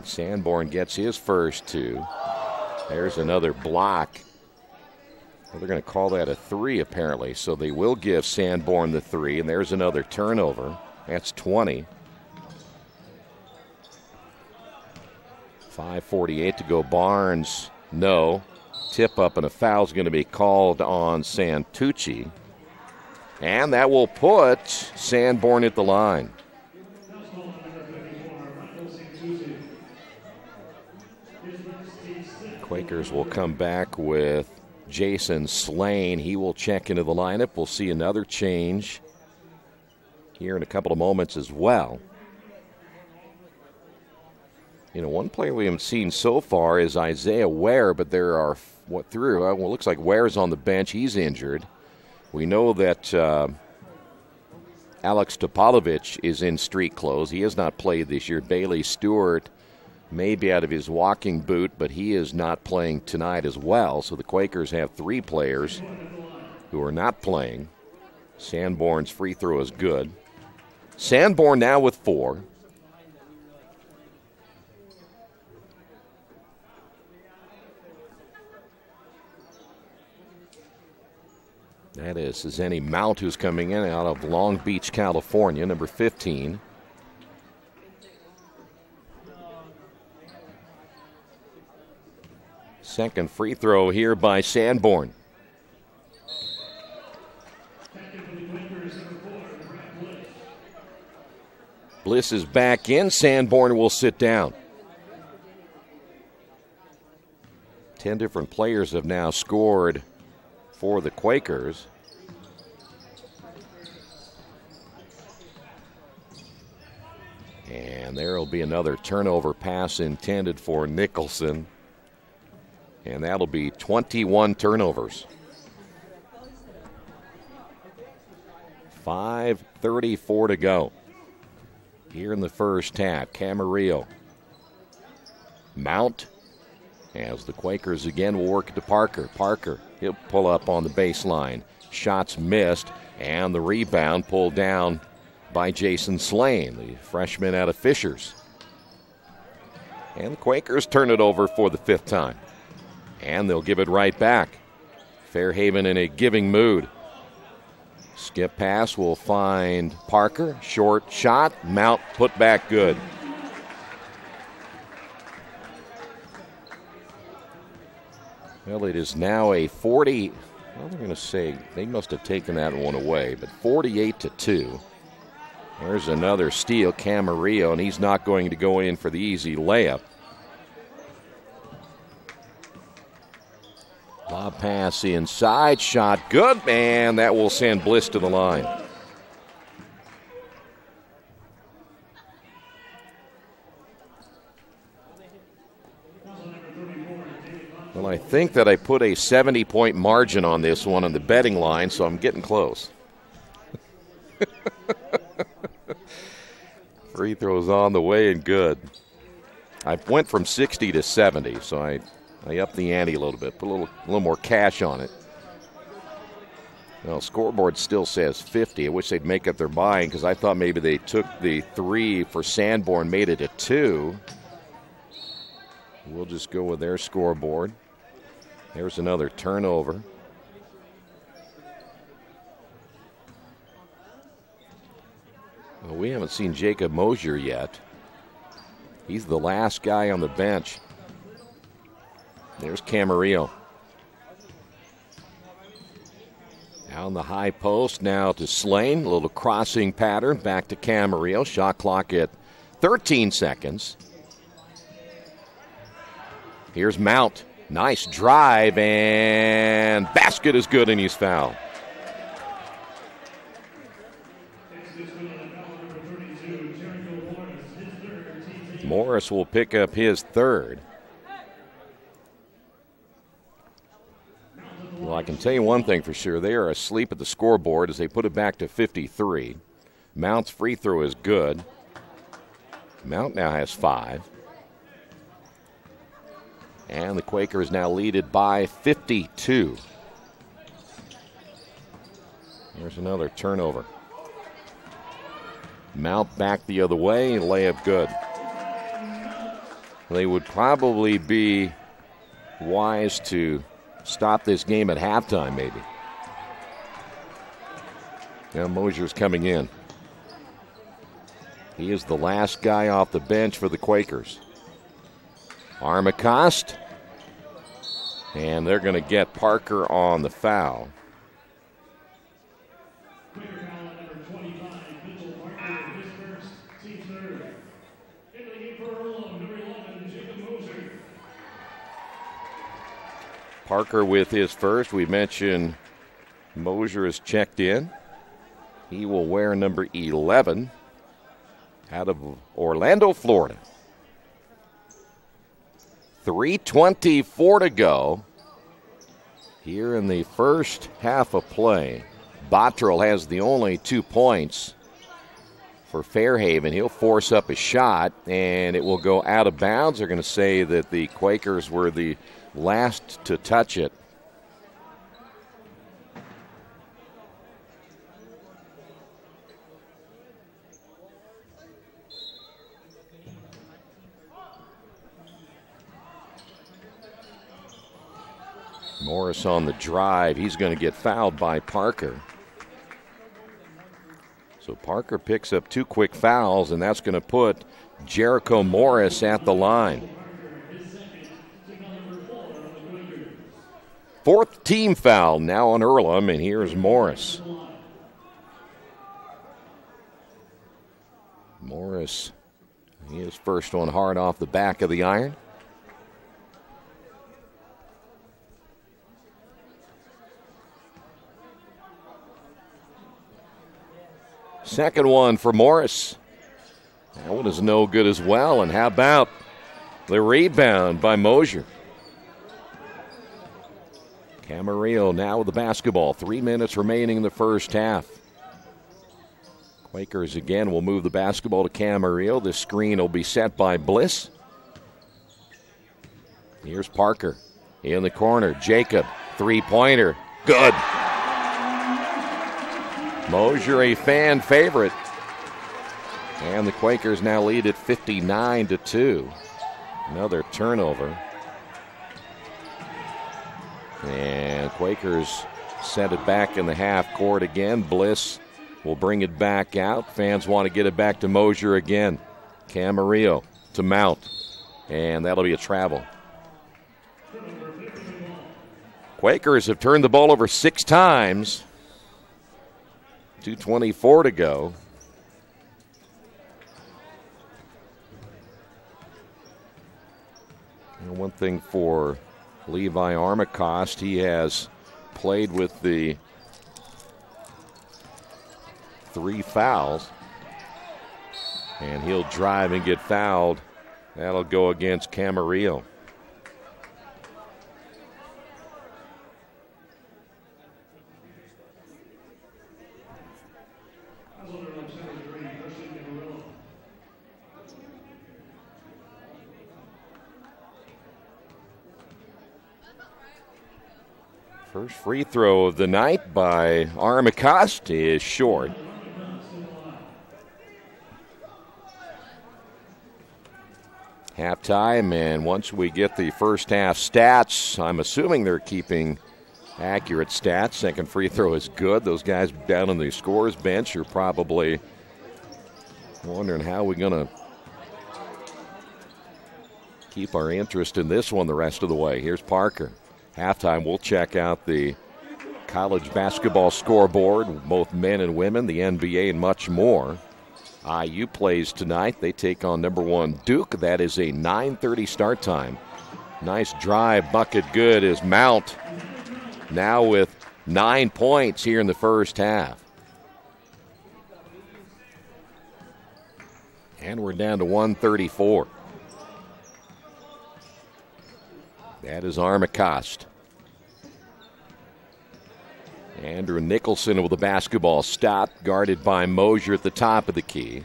Speaker 1: Sanborn gets his first 2. There's another block. Well, they're going to call that a 3 apparently, so they will give Sanborn the 3, and there's another turnover. That's 20. 5:48 to go. Barnes, no. Tip up, and a foul's going to be called on Santucci. And that will put Sanborn at the line. Quakers will come back with Jason Slane. He will check into the lineup. We'll see another change here in a couple of moments as well. You know, one player we haven't seen so far is Isaiah Ware, but there are, it looks like Ware's on the bench. He's injured. We know that Alex Topolovich is in street clothes. He has not played this year. Bailey Stewart may be out of his walking boot, but he is not playing tonight as well. So the Quakers have 3 players who are not playing. Sanborn's free throw is good. Sanborn now with 4. That is Zenny Mount, who's coming in out of Long Beach, California, number 15. Second free throw here by Sanborn. Bliss is back in. Sanborn will sit down. 10 different players have now scored for the Quakers. And there will be another turnover pass intended for Nicholson. And that'll be 21 turnovers. 5:34 to go here in the first half. Camarillo. Mount, as the Quakers again will work to Parker. Parker, he'll pull up on the baseline. Shots missed, and the rebound pulled down by Jason Slane, the freshman out of Fishers. And the Quakers turn it over for the 5th time. And they'll give it right back. Fairhaven in a giving mood. Skip pass will find Parker. Short shot. Mount put back good. Well, it is now a 40. Well, they're going to say they must have taken that one away, but 48-2. There's another steal, Camarillo, and he's not going to go in for the easy layup. Lob pass inside, shot good, and that will send Bliss to the line. Well, I think that I put a 70-point margin on this one on the betting line, so I'm getting close. Free throws on the way and good. I went from 60 to 70, so I upped the ante a little bit, put a little more cash on it. Well, scoreboard still says 50. I wish they'd make up their mind because I thought maybe they took the 3 for Sanborn, made it a 2. We'll just go with their scoreboard. There's another turnover. Well, we haven't seen Jacob Mosier yet. He's the last guy on the bench. There's Camarillo. Down the high post now to Slane. A little crossing pattern. Back to Camarillo. Shot clock at 13 seconds. Here's Mount. Nice drive, and basket is good, and he's fouled. Morris will pick up his 3rd. Well, I can tell you one thing for sure. They are asleep at the scoreboard as they put it back to 53. Mount's free throw is good. Mount now has 5. And the Quakers now lead it by 52. There's another turnover. Mount back the other way, and layup good. they would probably be wise to stop this game at halftime, maybe. Now Mosier's coming in. He is the last guy off the bench for the Quakers. Armacost. And they're going to get Parker on the foul. Parker with his first. We mentioned Mosier is checked in. He will wear number 11 out of Orlando, Florida. 3:24 to go here in the first half of play. Bottrell has the only 2 points for Fairhaven. He'll force up a shot, and it will go out of bounds. They're going to say that the Quakers were the last to touch it. Morris on the drive. He's going to get fouled by Parker. So Parker picks up 2 quick fouls, and that's going to put Jericho Morris at the line. 4th team foul now on Earlham, and here's Morris. Morris, he is first one hard off the back of the iron. Second one for Morris. That one is no good as well. And how about the rebound by Mosier? Camarillo now with the basketball. 3 minutes remaining in the first half. Quakers again will move the basketball to Camarillo. The screen will be set by Bliss. Here's Parker in the corner. Jacob, 3-pointer. Good. Mosier, a fan favorite. And the Quakers now lead at 59-2. Another turnover. And Quakers sent it back in the half court again. Bliss will bring it back out. Fans want to get it back to Mosier again. Camarillo to Mount. And that'll be a travel. Quakers have turned the ball over 6 times. 2:24 to go. And one thing for Levi Armacost, he has played with the 3 fouls. And he'll drive and get fouled. That'll go against Camarillo. First free throw of the night by Armacost is short. Halftime, and once we get the first half stats, I'm assuming they're keeping accurate stats. Second free throw is good. Those guys down on the scorer's bench are probably wondering how we're going to keep our interest in this one the rest of the way. Here's Parker. Halftime, we'll check out the college basketball scoreboard, both men and women, the NBA, and much more. IU plays tonight. They take on number 1 Duke. That is a 9:30 start time. Nice drive, bucket good is Mount. Now with 9 points here in the first half. And we're down to 134. That is Armacost. Andrew Nicholson with the basketball stop, guarded by Mosier at the top of the key.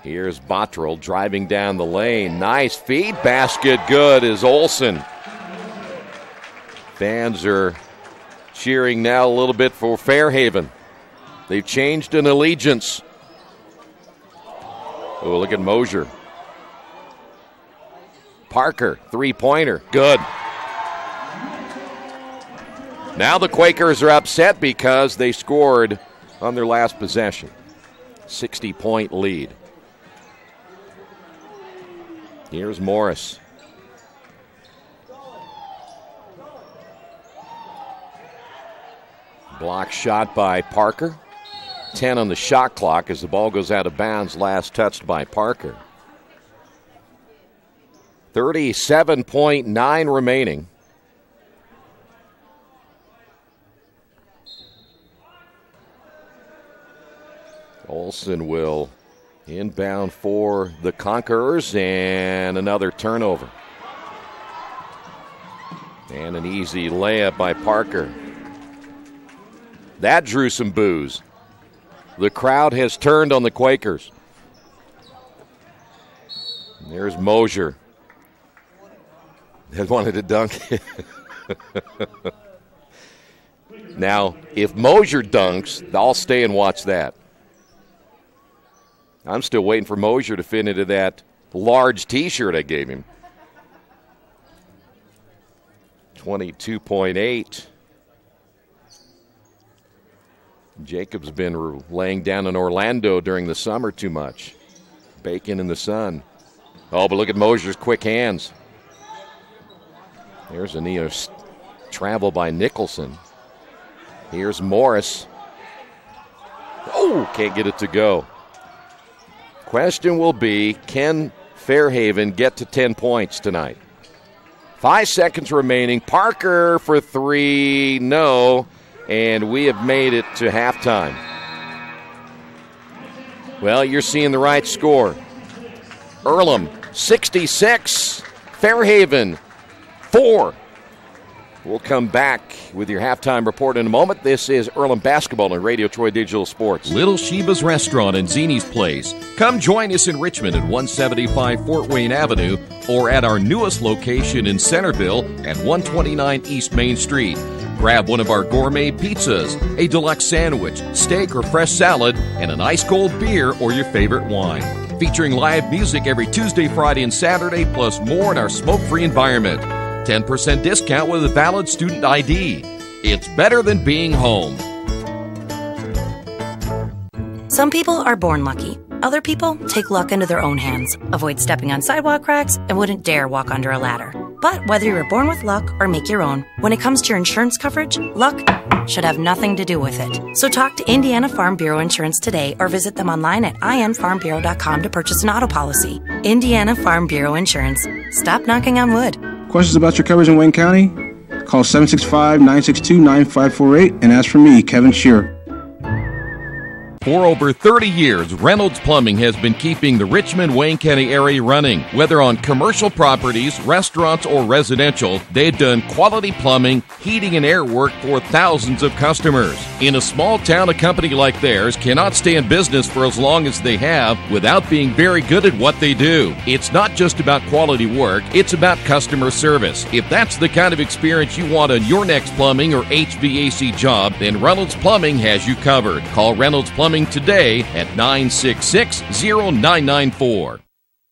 Speaker 1: Here's Bottrell driving down the lane. Nice feed, basket good is Olsen. Fans are cheering now a little bit for Fairhaven. They've changed an allegiance. Oh, look at Mosier. Parker, three-pointer, good. Now the Quakers are upset because they scored on their last possession. 60-point lead. Here's Morris. Block shot by Parker. 10 on the shot clock as the ball goes out of bounds, last touched by Parker. 37.9 remaining. Olsen will inbound for the Conquerors, and another turnover. And an easy layup by Parker. That drew some boos. The crowd has turned on the Quakers. There's Mosier. Has wanted to dunk. Now, if Mosier dunks, I'll stay and watch that. I'm still waiting for Mosier to fit into that large T-shirt I gave him. 22.8. Jacob's been laying down in Orlando during the summer too much. Baking in the sun. Oh, but look at Mosier's quick hands. There's a near travel by Nicholson. Here's Morris. Oh, can't get it to go. Question will be, can Fairhaven get to 10 points tonight? 5 seconds remaining. Parker for three, no. And we have made it to halftime. Well, you're seeing the right score. Earlham, 66. Fairhaven, 4. We'll come back with your halftime report in a moment. This is Earlham Basketball on Radio Troy Digital Sports.
Speaker 14: Little Sheba's Restaurant and Zini's Place. Come join us in Richmond at 175 Fort Wayne Avenue or at our newest location in Centerville at 129 East Main Street. Grab one of our gourmet pizzas, a deluxe sandwich, steak or fresh salad, and an ice-cold beer or your favorite wine. Featuring live music every Tuesday, Friday, and Saturday, plus more in our smoke-free environment. 10% discount with a valid student ID. It's better than being home.
Speaker 2: Some people are born lucky. Other people take luck into their own hands, avoid stepping on sidewalk cracks, and wouldn't dare walk under a ladder. But whether you were born with luck or make your own, when it comes to your insurance coverage, luck should have nothing to do with it. So talk to Indiana Farm Bureau Insurance today or visit them online at infarmbureau.com to purchase an auto policy. Indiana Farm Bureau Insurance. Stop knocking on wood.
Speaker 3: Questions about your coverage in Wayne County? Call 765-962-9548 and ask for me, Kevin Shearer.
Speaker 14: For over 30 years, Reynolds Plumbing has been keeping the Richmond-Wayne County area running. Whether on commercial properties, restaurants, or residential, they've done quality plumbing, heating, and air work for thousands of customers. In a small town, a company like theirs cannot stay in business for as long as they have without being very good at what they do. It's not just about quality work, it's about customer service. If that's the kind of experience you want on your next plumbing or HVAC job, then Reynolds Plumbing has you covered. Call Reynolds Plumbing today at 966-0994.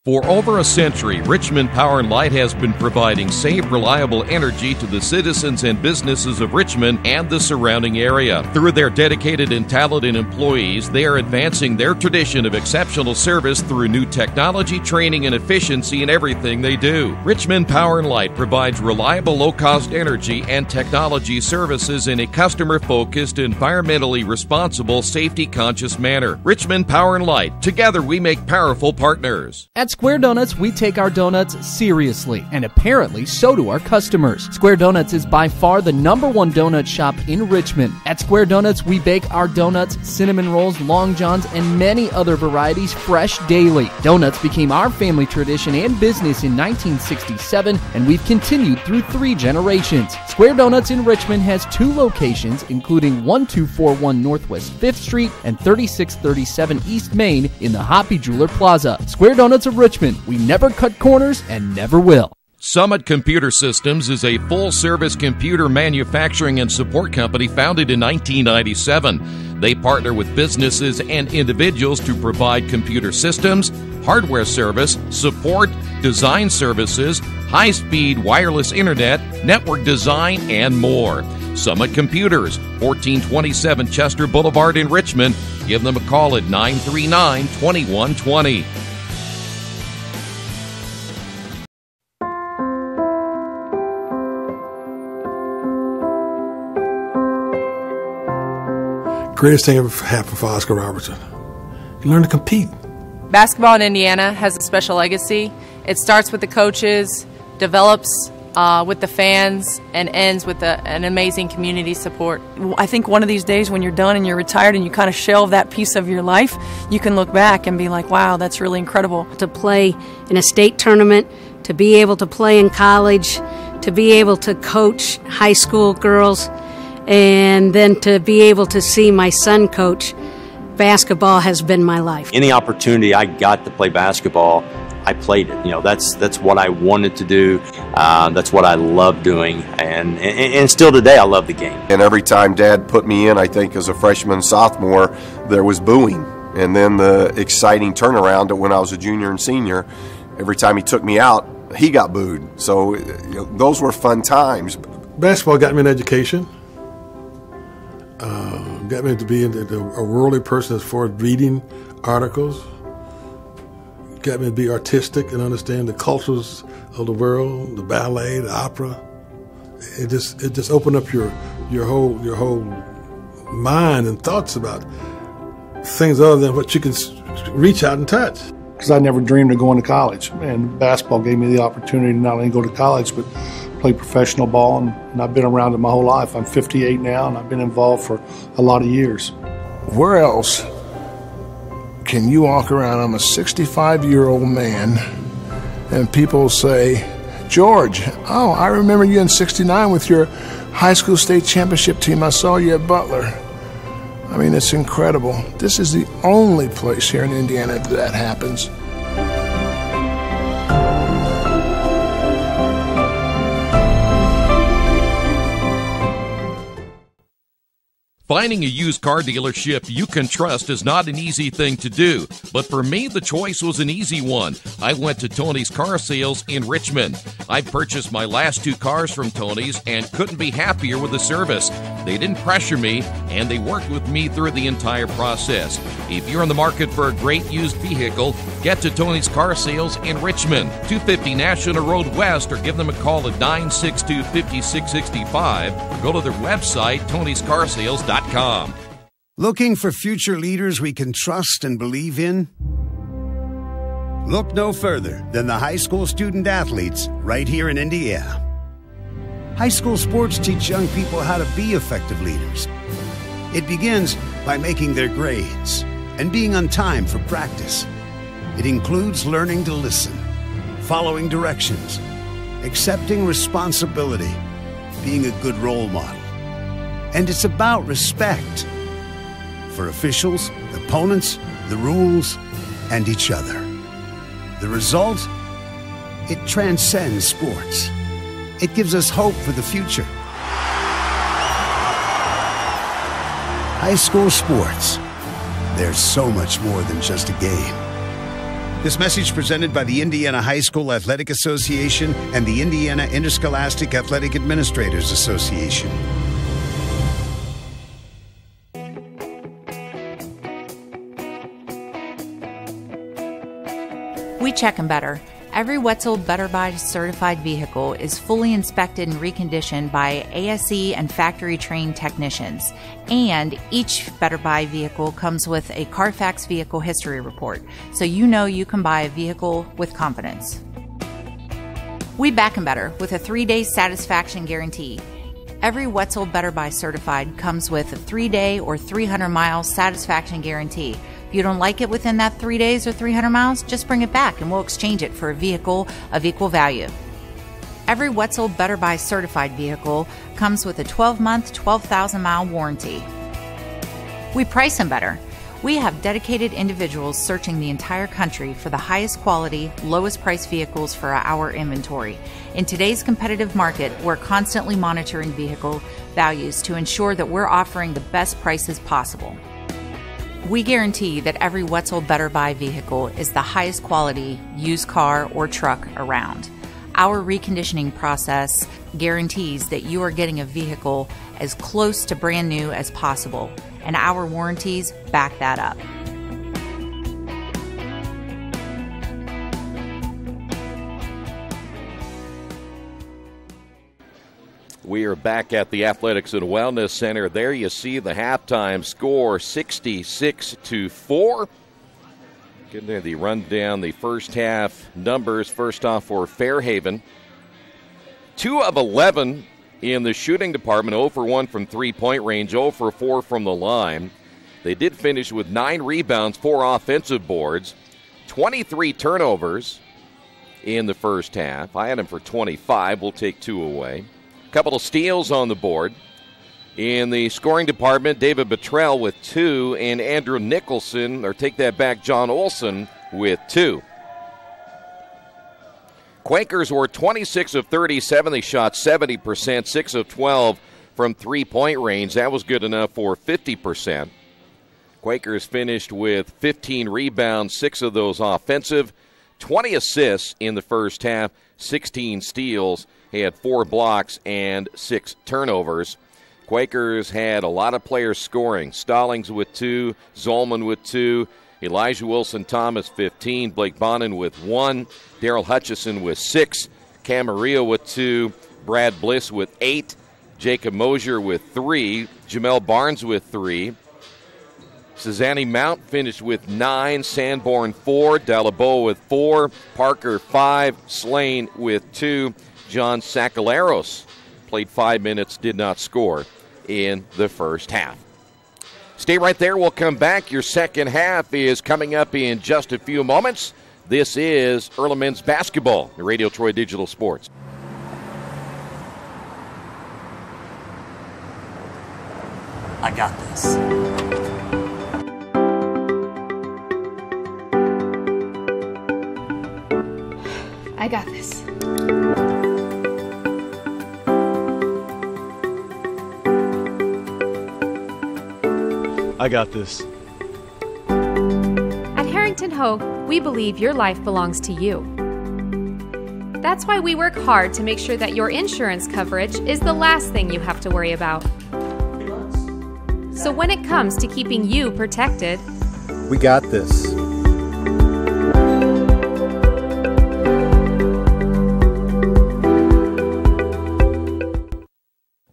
Speaker 14: For over a century, Richmond Power & Light has been providing safe, reliable energy to the citizens and businesses of Richmond and the surrounding area. Through their dedicated and talented employees, they are advancing their tradition of exceptional service through new technology, training, and efficiency in everything they do. Richmond Power & Light provides reliable, low-cost energy and technology services in a customer-focused, environmentally responsible, safety-conscious manner. Richmond Power & Light. Together we make powerful partners.
Speaker 4: At Square Donuts, we take our donuts seriously, and apparently so do our customers. Square Donuts is by far the #1 donut shop in Richmond. At Square Donuts, we bake our donuts, cinnamon rolls, long johns, and many other varieties fresh daily. Donuts became our family tradition and business in 1967, and we've continued through 3 generations. Square Donuts in Richmond has 2 locations, including 1241 Northwest 5th Street and 3637 East Main in the Hoppy Jeweler Plaza. Square Donuts of Richmond. We never cut corners and never will.
Speaker 14: Summit Computer Systems is a full-service computer manufacturing and support company founded in 1997. They partner with businesses and individuals to provide computer systems, hardware service, support, design services, high-speed wireless internet, network design, and more. Summit Computers, 1427 Chester Boulevard in Richmond. Give them a call at 939-2120.
Speaker 15: Greatest thing ever happened for Oscar Robertson. You learn to compete.
Speaker 16: Basketball in Indiana has a special legacy. It starts with the coaches, develops with the fans, and ends with an amazing community support.
Speaker 17: I think one of these days when you're done and you're retired and you kind of shelve that piece of your life, you can look back and be like, wow, that's really incredible.
Speaker 18: To play in a state tournament, to be able to play in college, to be able to coach high school girls, and then to be able to see my son coach, basketball has been my life.
Speaker 19: Any opportunity I got to play basketball, I played it. You know, that's what I wanted to do. That's what I love doing, and still today I love the game.
Speaker 20: And every time Dad put me in, I think as a freshman, sophomore, there was booing. And then the exciting turnaround when I was a junior and senior, every time he took me out, he got booed. So those were fun times.
Speaker 15: Basketball got me an education. Got me to be a worldly person as far as reading articles. Got me to be artistic and understand the cultures of the world, the ballet, the opera. It just opened up your whole mind and thoughts about things other than what you can reach out and touch.
Speaker 21: Because I never dreamed of going to college, and basketball gave me the opportunity to not only go to college but play professional ball, and I've been around it my whole life. I'm 58 now, and I've been involved for a lot of years.
Speaker 22: Where else can you walk around? I'm a 65-year-old man, and people say, George, oh, I remember you in '69 with your high school state championship team. I saw you at Butler. I mean, it's incredible. This is the only place here in Indiana that happens.
Speaker 14: Finding a used car dealership you can trust is not an easy thing to do, but for me, the choice was an easy one. I went to Tony's Car Sales in Richmond. I purchased my last 2 cars from Tony's and couldn't be happier with the service. They didn't pressure me, and they worked with me through the entire process. If you're in the market for a great used vehicle, get to Tony's Car Sales in Richmond, 250 National Road West, or give them a call at 962-5665, or go to their website, tonyscarsales.com.
Speaker 23: Looking for future leaders we can trust and believe in? Look no further than the high school student athletes right here in Indiana. High school sports teach young people how to be effective leaders. It begins by making their grades and being on time for practice. It includes learning to listen, following directions, accepting responsibility, being a good role model. And it's about respect for officials, opponents, the rules, and each other. The result? It transcends sports. It gives us hope for the future. High school sports. There's so much more than just a game. This message presented by the Indiana High School Athletic Association and the Indiana Interscholastic Athletic Administrators Association.
Speaker 5: We check them better. Every Wetzel Better Buy certified vehicle is fully inspected and reconditioned by ASE and factory-trained technicians. And each Better Buy vehicle comes with a Carfax vehicle history report, so you know you can buy a vehicle with confidence. We back them better with a 3-day satisfaction guarantee. Every Wetzel Better Buy certified comes with a 3-day or 300-mile satisfaction guarantee. If you don't like it within that 3 days or 300 miles, just bring it back and we'll exchange it for a vehicle of equal value. Every Wetzel Better Buy certified vehicle comes with a 12-month, 12,000-mile warranty. We price them better. We have dedicated individuals searching the entire country for the highest quality, lowest price vehicles for our inventory. In today's competitive market, we're constantly monitoring vehicle values to ensure that we're offering the best prices possible. We guarantee that every Wetzel Better Buy vehicle is the highest quality used car or truck around. Our reconditioning process guarantees that you are getting a vehicle as close to brand new as possible, and our warranties back that up.
Speaker 1: We are back at the Athletics and Wellness Center. There you see the halftime score, 66-4. Getting there, the rundown, the first half numbers. First off for Fairhaven. 2 of 11 in the shooting department, 0 for 1 from three-point range, 0 for 4 from the line. They did finish with 9 rebounds, 4 offensive boards, 23 turnovers in the first half. I had them for 25. We'll take 2 away. Couple of steals on the board. In the scoring department, David Buttrell with 2 and Andrew Nicholson, or take that back, John Olson with 2. Quakers were 26 of 37. They shot 70%, 6 of 12 from three-point range. That was good enough for 50%. Quakers finished with 15 rebounds, 6 of those offensive, 20 assists in the first half, 16 steals. He had 4 blocks and 6 turnovers. Quakers had a lot of players scoring. Stallings with 2, Zolman with 2, Elijah Wilson-Thomas 15, Blake Bonin with 1, Daryl Hutchison with 6, Camarillo with 2, Brad Bliss with 8, Jacob Mosier with 3, Jamel Barnes with 3. Cezanne Mount finished with 9, Sanborn 4, Dalabo with 4, Parker 5, Slane with 2, John Sakalaros played 5 minutes, did not score in the first half. Stay right there. We'll come back. Your second half is coming up in just a few moments. This is Earlham men's basketball, Radio Troy Digital Sports.
Speaker 7: I got this.
Speaker 8: I got this.
Speaker 9: I got this.
Speaker 24: At Harrington Hogue, we believe your life belongs to you. That's why we work hard to make sure that your insurance coverage is the last thing you have to worry about. So when it comes to keeping you protected,
Speaker 9: We got this.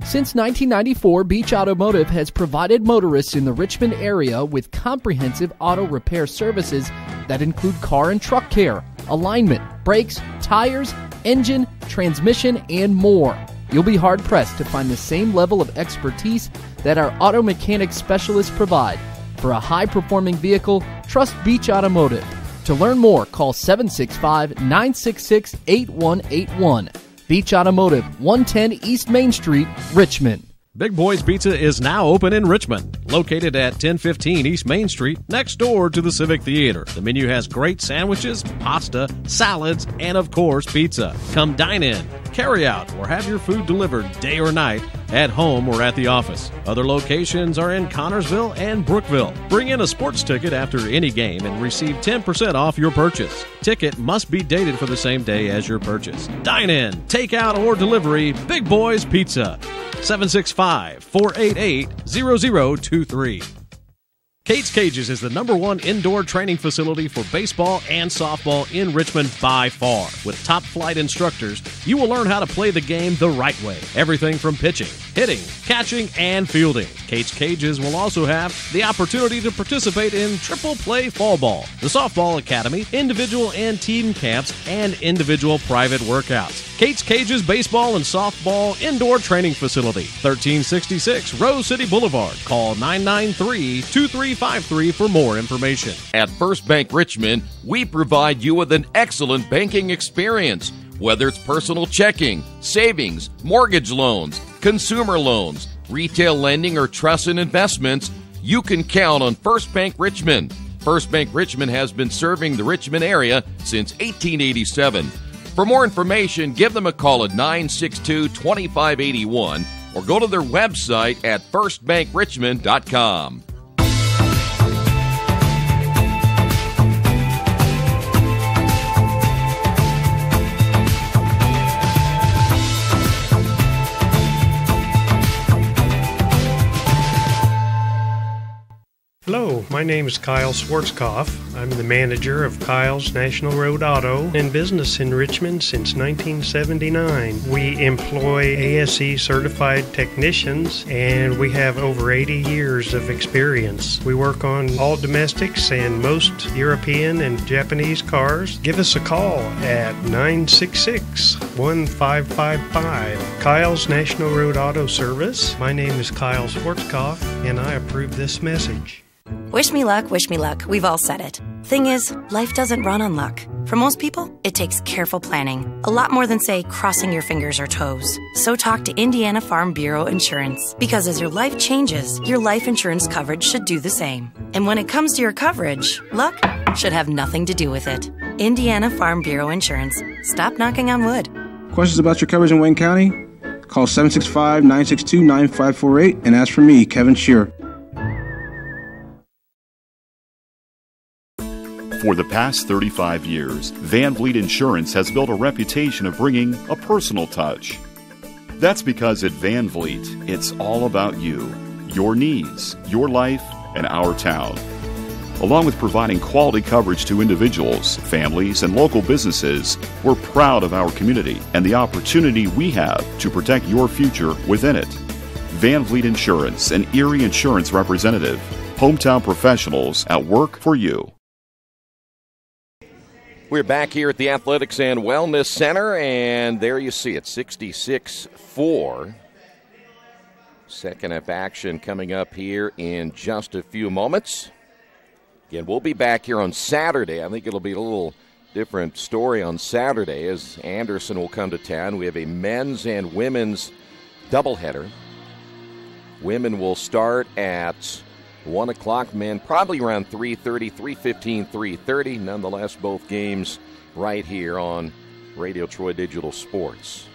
Speaker 4: Since 1994, Beach Automotive has provided motorists in the Richmond area with comprehensive auto repair services that include car and truck care, alignment, brakes, tires, engine, transmission, and more. You'll be hard-pressed to find the same level of expertise that our auto mechanic specialists provide. For a high-performing vehicle, trust Beach Automotive. To learn more, call 765-966-8181. Beach Automotive, 110 East Main Street, Richmond.
Speaker 6: Big Boys Pizza is now open in Richmond, located at 1015 East Main Street, next door to the Civic Theater. The menu has great sandwiches, pasta, salads, and of course, pizza. Come dine in, carry out, or have your food delivered day or night, at home or at the office. Other locations are in Connorsville and Brookville. Bring in a sports ticket after any game and receive 10% off your purchase. Ticket must be dated for the same day as your purchase. Dine in, take out, or delivery, Big Boys Pizza. 765-488-0023. Kate's Cages is the #1 indoor training facility for baseball and softball in Richmond by far. With top flight instructors, you will learn how to play the game the right way. Everything from pitching, hitting, catching, and fielding. Kate's Cages will also have the opportunity to participate in triple play fall ball, the softball academy, individual and team camps, and individual private workouts. Kate's Cages Baseball and Softball Indoor Training Facility, 1366 Rose City Boulevard. Call 993-2353 for more information.
Speaker 14: At First Bank Richmond, we provide you with an excellent banking experience. Whether it's personal checking, savings, mortgage loans, consumer loans, retail lending, or trust and investments, you can count on First Bank Richmond. First Bank Richmond has been serving the Richmond area since 1887. For more information, give them a call at 962-2581 or go to their website at firstbankrichmond.com.
Speaker 10: My name is Kyle Schwarzkopf. I'm the manager of Kyle's National Road Auto, in business in Richmond since 1979. We employ ASE certified technicians, and we have over 80 years of experience. We work on all domestics and most European and Japanese cars. Give us a call at 966-1555. Kyle's National Road Auto Service. My name is Kyle Schwarzkopf, and I approve this message.
Speaker 2: Wish me luck, wish me luck. We've all said it. Thing is, life doesn't run on luck. For most people, it takes careful planning. A lot more than, say, crossing your fingers or toes. So talk to Indiana Farm Bureau Insurance. Because as your life changes, your life insurance coverage should do the same. And when it comes to your coverage, luck should have nothing to do with it. Indiana Farm Bureau Insurance. Stop knocking on wood.
Speaker 3: Questions about your coverage in Wayne County? Call 765-962-9548 and ask for me, Kevin Shearer.
Speaker 11: For the past 35 years, Van Vliet Insurance has built a reputation of bringing a personal touch. That's because at Van Vliet, it's all about you, your needs, your life, and our town. Along with providing quality coverage to individuals, families, and local businesses, we're proud of our community and the opportunity we have to protect your future within it. Van Vliet Insurance, an Erie Insurance representative. Hometown professionals at work for you.
Speaker 1: We're back here at the Athletics and Wellness Center, and there you see it, 66-4. Second half action coming up here in just a few moments. Again, we'll be back here on Saturday. I think it'll be a little different story on Saturday as Anderson will come to town. We have a men's and women's doubleheader. Women will start at 1 o'clock, men probably around 3:30, 3:15, 3:30. Nonetheless, both games right here on Radio Troy Digital Sports.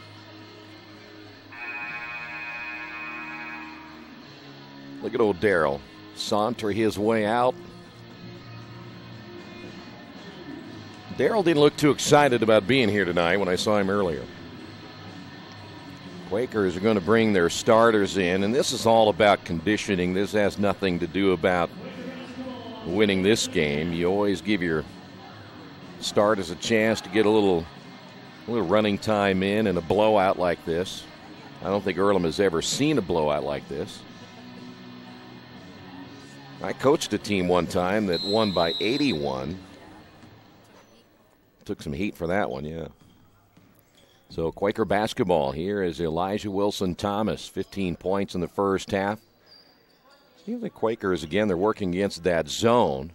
Speaker 1: Look at old Darrell saunter his way out. Darrell didn't look too excited about being here tonight when I saw him earlier. Quakers are going to bring their starters in, and this is all about conditioning. This has nothing to do about winning this game. You always give your starters a chance to get a little running time in a blowout like this. I don't think Earlham has ever seen a blowout like this. I coached a team one time that won by 81. Took some heat for that one, yeah. So Quaker basketball here is Elijah Wilson-Thomas, 15 points in the first half. See the Quakers, again, they're working against that zone.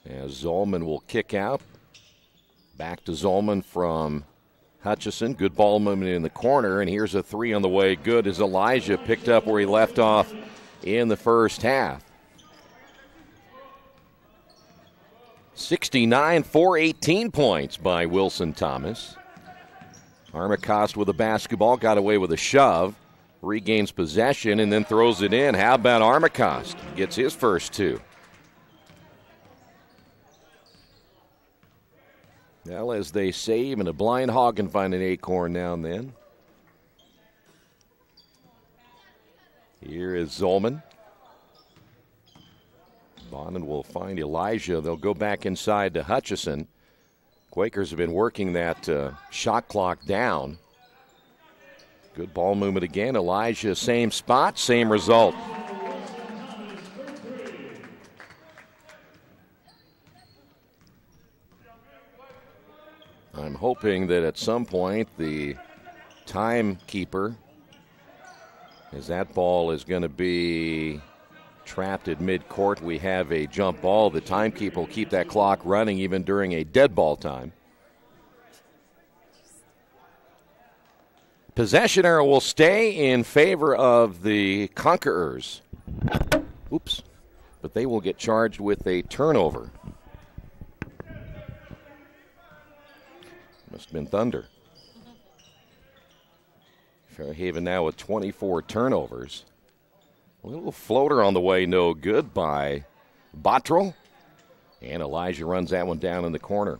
Speaker 1: As Zolman will kick out. Back to Zolman from Hutchison. Good ball movement in the corner, and here's a three on the way. Good as Elijah picked up where he left off in the first half. 69 for 18 points by Wilson-Thomas. Armacost with the basketball, got away with a shove, regains possession, and then throws it in. How about Armacost? Gets his first two. Well, as they say, even a blind hog can find an acorn now and then. Here is Zolman. Bonin will find Elijah. They'll go back inside to Hutchison. Quakers have been working that shot clock down. Good ball movement again. Elijah, same spot, same result. I'm hoping that at some point the timekeeper, as that ball is going to be trapped at midcourt, we have a jump ball. The timekeeper will keep that clock running even during a dead ball time. Possession arrow will stay in favor of the Conquerors. Oops. But they will get charged with a turnover. Must have been Thunder. Fairhaven now with 24 turnovers. A little floater on the way, no good by Bottrell. And Elijah runs that one down in the corner.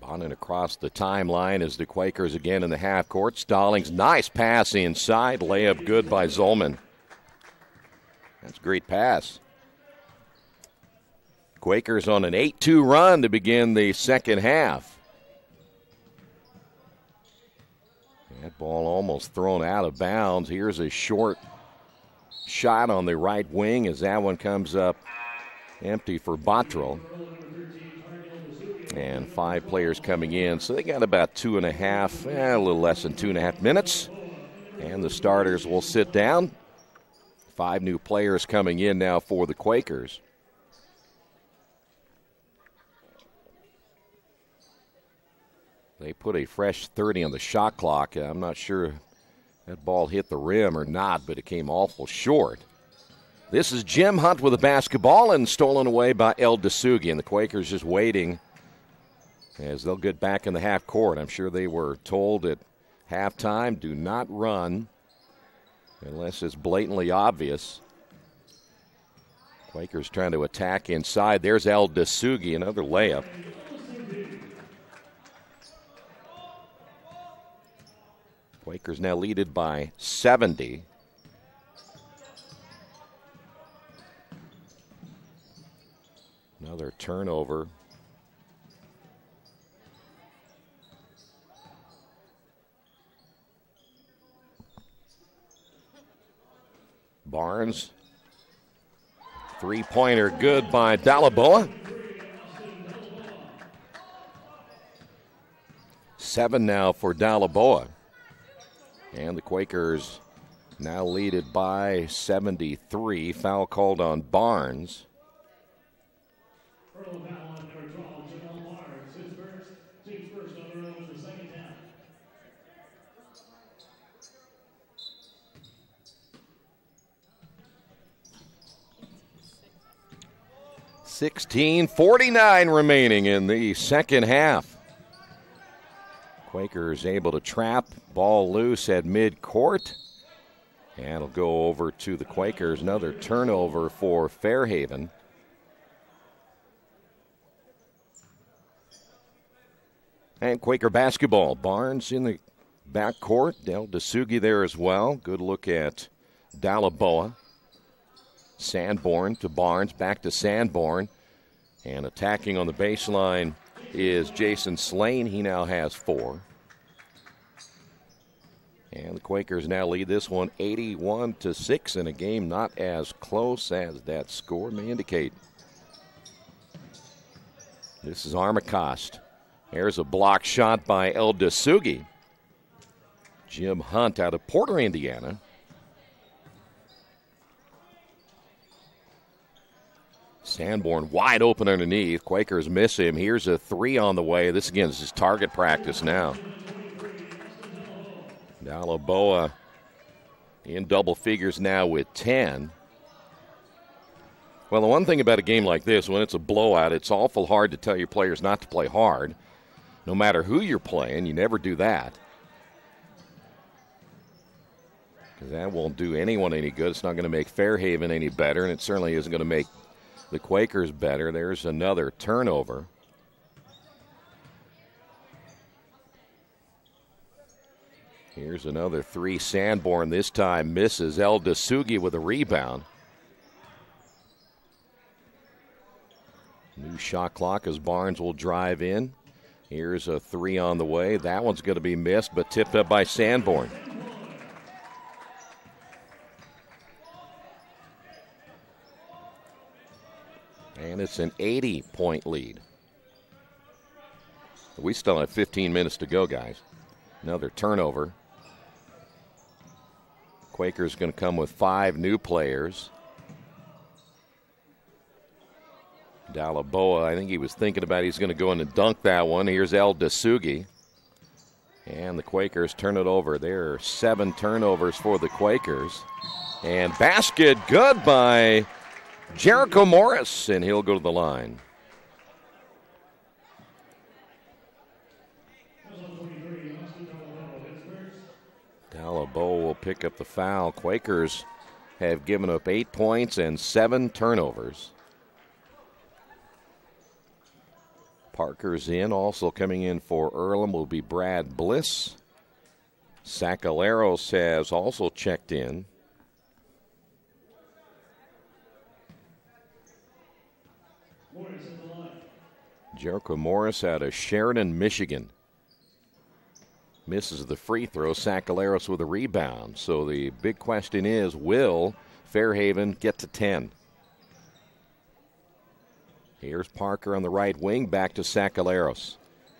Speaker 1: On and across the timeline as the Quakers again in the half court. Stallings, nice pass inside. Layup good by Zolman. That's a great pass. Quakers on an 8-2 run to begin the second half. That ball almost thrown out of bounds. Here's a short shot on the right wing as that one comes up empty for Bottrell. And 5 players coming in, so they got about 2.5, a little less than 2.5 minutes. And the starters will sit down. 5 new players coming in now for the Quakers. They put a fresh 30 on the shot clock. I'm not sure that ball hit the rim or not, but it came awful short. This is Jim Hunt with the basketball and stolen away by El Dasugi. And the Quakers just waiting as they'll get back in the half court. I'm sure they were told at halftime, do not run unless it's blatantly obvious. Quakers trying to attack inside. There's El Dasugi, another layup. Quakers now leaded by 70. Another turnover. Barnes. Three-pointer good by Dalaboa. 7 now for Dalaboa. And the Quakers now leaded by 73. Foul called on Barnes. 16:49 remaining in the second half. Quakers able to trap, ball loose at midcourt. And it'll go over to the Quakers. Another turnover for Fairhaven. And Quaker basketball. Barnes in the backcourt. Del Dasugi there as well. Good look at Dalaboa. Sanborn to Barnes, back to Sanborn. And attacking on the baseline is Jason Slane. He now has 4. And the Quakers now lead this one 81-6 in a game not as close as that score may indicate. This is Armacost. There's a block shot by El Dasugi. Jim Hunt out of Porter, Indiana. Sanborn wide open underneath. Quakers miss him. Here's a 3 on the way. This again is his target practice now. Dalaboa in double figures now with 10. Well, the one thing about a game like this, when it's a blowout, it's awful hard to tell your players not to play hard. No matter who you're playing, you never do that. Because that won't do anyone any good. It's not going to make Fairhaven any better, and it certainly isn't going to make the Quakers better. There's another turnover. Here's another 3. Sanborn this time misses. El Dasugi with a rebound. New shot clock as Barnes will drive in. Here's a 3 on the way. That one's going to be missed, but tipped up by Sanborn. And it's an 80-point lead. We still have 15 minutes to go, guys. Another turnover. Quakers going to come with 5 new players. Dalaboa, I think he was thinking about he's going to go in and dunk that one. Here's El Dasugi. And the Quakers turn it over. There are 7 turnovers for the Quakers. And basket good by Jericho Morris, and he'll go to the line. Dalaboa will pick up the foul. Quakers have given up 8 points and 7 turnovers. Parker's in. Also coming in for Earlham will be Brad Bliss. Sacaleros has also checked in. Jericho Morris out of Sheridan, Michigan. Misses the free throw. Sacaleros with a rebound. So the big question is, will Fairhaven get to 10? Here's Parker on the right wing, back to Sacaleros.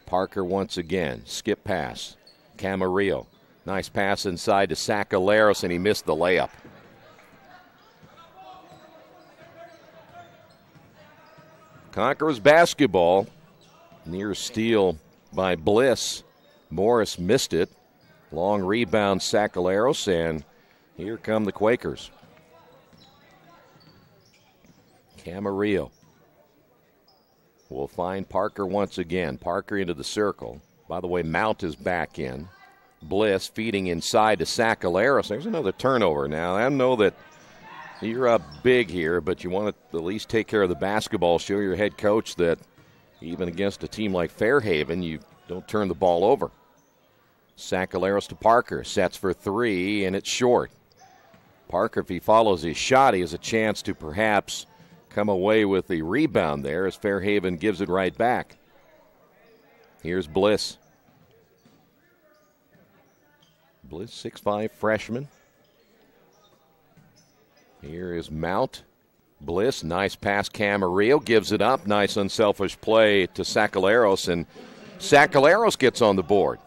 Speaker 1: Parker once again, skip pass. Camarillo, nice pass inside to Sacaleros, and he missed the layup. Conquerors basketball, near steal by Bliss. Morris missed it. Long rebound, Sacaleros, and here come the Quakers. Camarillo will find Parker once again. Parker into the circle. By the way, Mount is back in. Bliss feeding inside to Sacaleros. There's another turnover now. I know that you're up big here, but you want to at least take care of the basketball. Show your head coach that even against a team like Fairhaven, you don't turn the ball over. Sacaleros to Parker. Sets for three, and it's short. Parker, if he follows his shot, he has a chance to perhaps come away with the rebound there as Fairhaven gives it right back. Here's Bliss. Bliss, 6'5" freshman. Here is Mount. Bliss, nice pass. Camarillo gives it up. Nice unselfish play to Sacaleros, and Sacaleros gets on the board.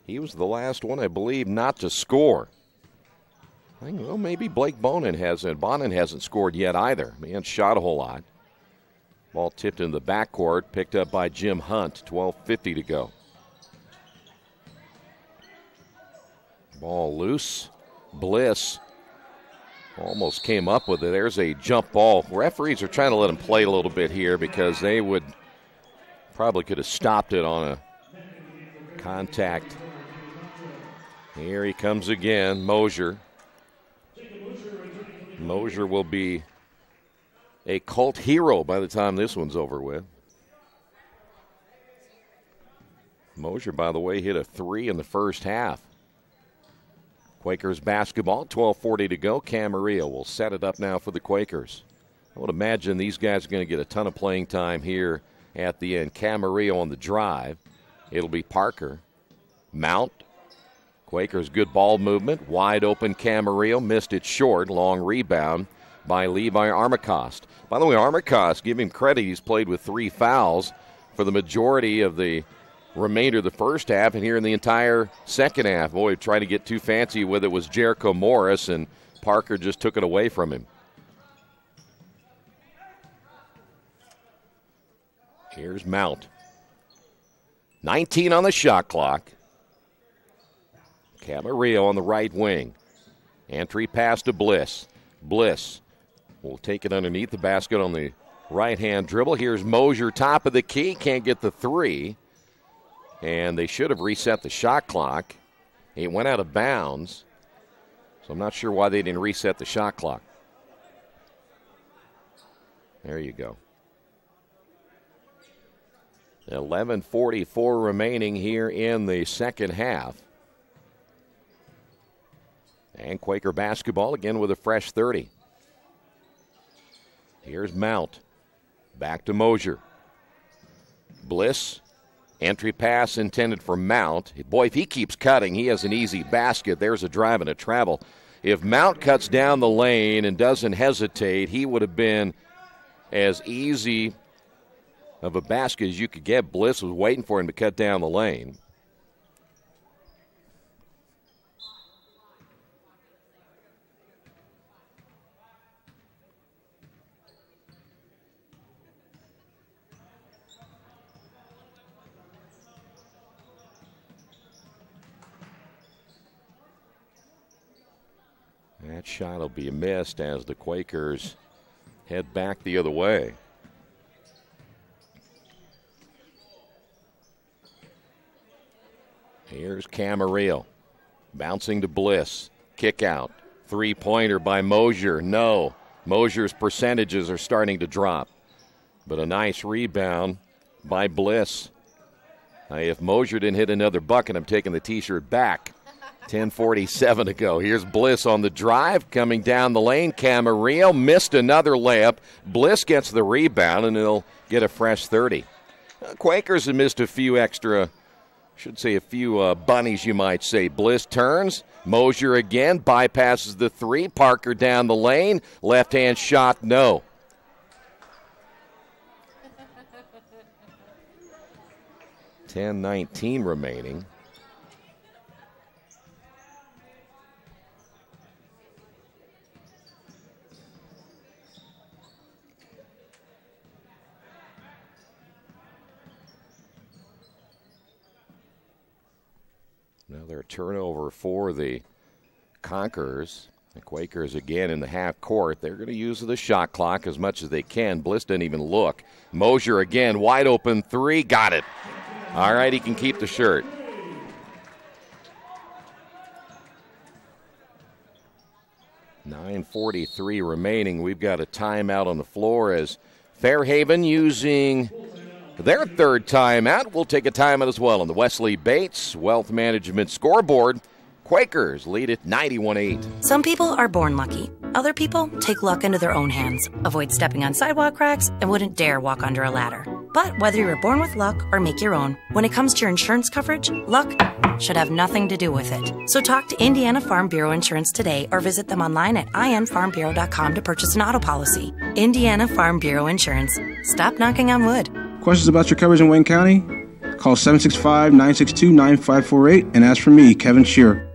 Speaker 1: He was the last one, I believe, not to score. I think, well, maybe Blake Bonin hasn't scored yet either. He hasn't shot a whole lot. Ball tipped in the backcourt, picked up by Jim Hunt. 12:50 to go. Ball loose. Bliss almost came up with it. There's a jump ball. Referees are trying to let him play a little bit here because they would probably could have stopped it on a contact. Here he comes again, Mosier. Mosier will be a cult hero by the time this one's over with. Mosier, by the way, hit a three in the first half. Quakers basketball, 12:40 to go. Camarillo will set it up now for the Quakers. I would imagine these guys are going to get a ton of playing time here at the end. Camarillo on the drive. It'll be Parker. Mount. Quakers good ball movement. Wide open Camarillo. Missed it short. Long rebound by Levi Armacost. By the way, Armacost, give him credit. He's played with 3 fouls for the majority of the remainder of the first half and here in the entire second half. Boy, trying to get too fancy with it was Jericho Morris, and Parker just took it away from him. Here's Mount. 19 on the shot clock. Camarillo on the right wing. Entry pass to Bliss. Bliss will take it underneath the basket on the right-hand dribble. Here's Mosier, top of the key. Can't get the three. And they should have reset the shot clock. It went out of bounds. So I'm not sure why they didn't reset the shot clock. There you go. 11:44 remaining here in the second half. And Quaker basketball again with a fresh 30. Here's Mount. Back to Mosier. Bliss. Entry pass intended for Mount. Boy, if he keeps cutting, he has an easy basket. There's a drive and a travel. If Mount cuts down the lane and doesn't hesitate, he would have been as easy of a basket as you could get. Bliss was waiting for him to cut down the lane. That shot will be missed as the Quakers head back the other way. Here's Camarillo. Bouncing to Bliss. Kick out. Three-pointer by Mosier. No. Mosier's percentages are starting to drop. But a nice rebound by Bliss. If Mosier didn't hit another bucket, I'm taking the T-shirt back. 10:47 to go. Here's Bliss on the drive, coming down the lane. Camarillo missed another layup. Bliss gets the rebound, and he'll get a fresh 30. Quakers have missed a few bunnies, you might say. Bliss turns. Mosier again bypasses the three. Parker down the lane. Left-hand shot, no. $10:19 remaining. Another turnover for the Conquerors. The Quakers again in the half court. They're going to use the shot clock as much as they can. Bliss didn't even look. Mosier again, wide open three. Got it. All right, he can keep the shirt. $9:43 remaining. We've got a timeout on the floor as Fairhaven using their third timeout. We'll take a timeout as well on the Wesley Bates Wealth Management scoreboard. Quakers lead it 91-8.
Speaker 2: Some people are born lucky. Other people take luck into their own hands, avoid stepping on sidewalk cracks, and wouldn't dare walk under a ladder. But whether you were born with luck or make your own, when it comes to your insurance coverage, luck should have nothing to do with it. So talk to Indiana Farm Bureau Insurance today or visit them online at infarmbureau.com to purchase an auto policy. Indiana Farm Bureau Insurance. Stop knocking on wood.
Speaker 3: Questions about your coverage in Wayne County? Call 765-962-9548 and ask for me, Kevin Shearer.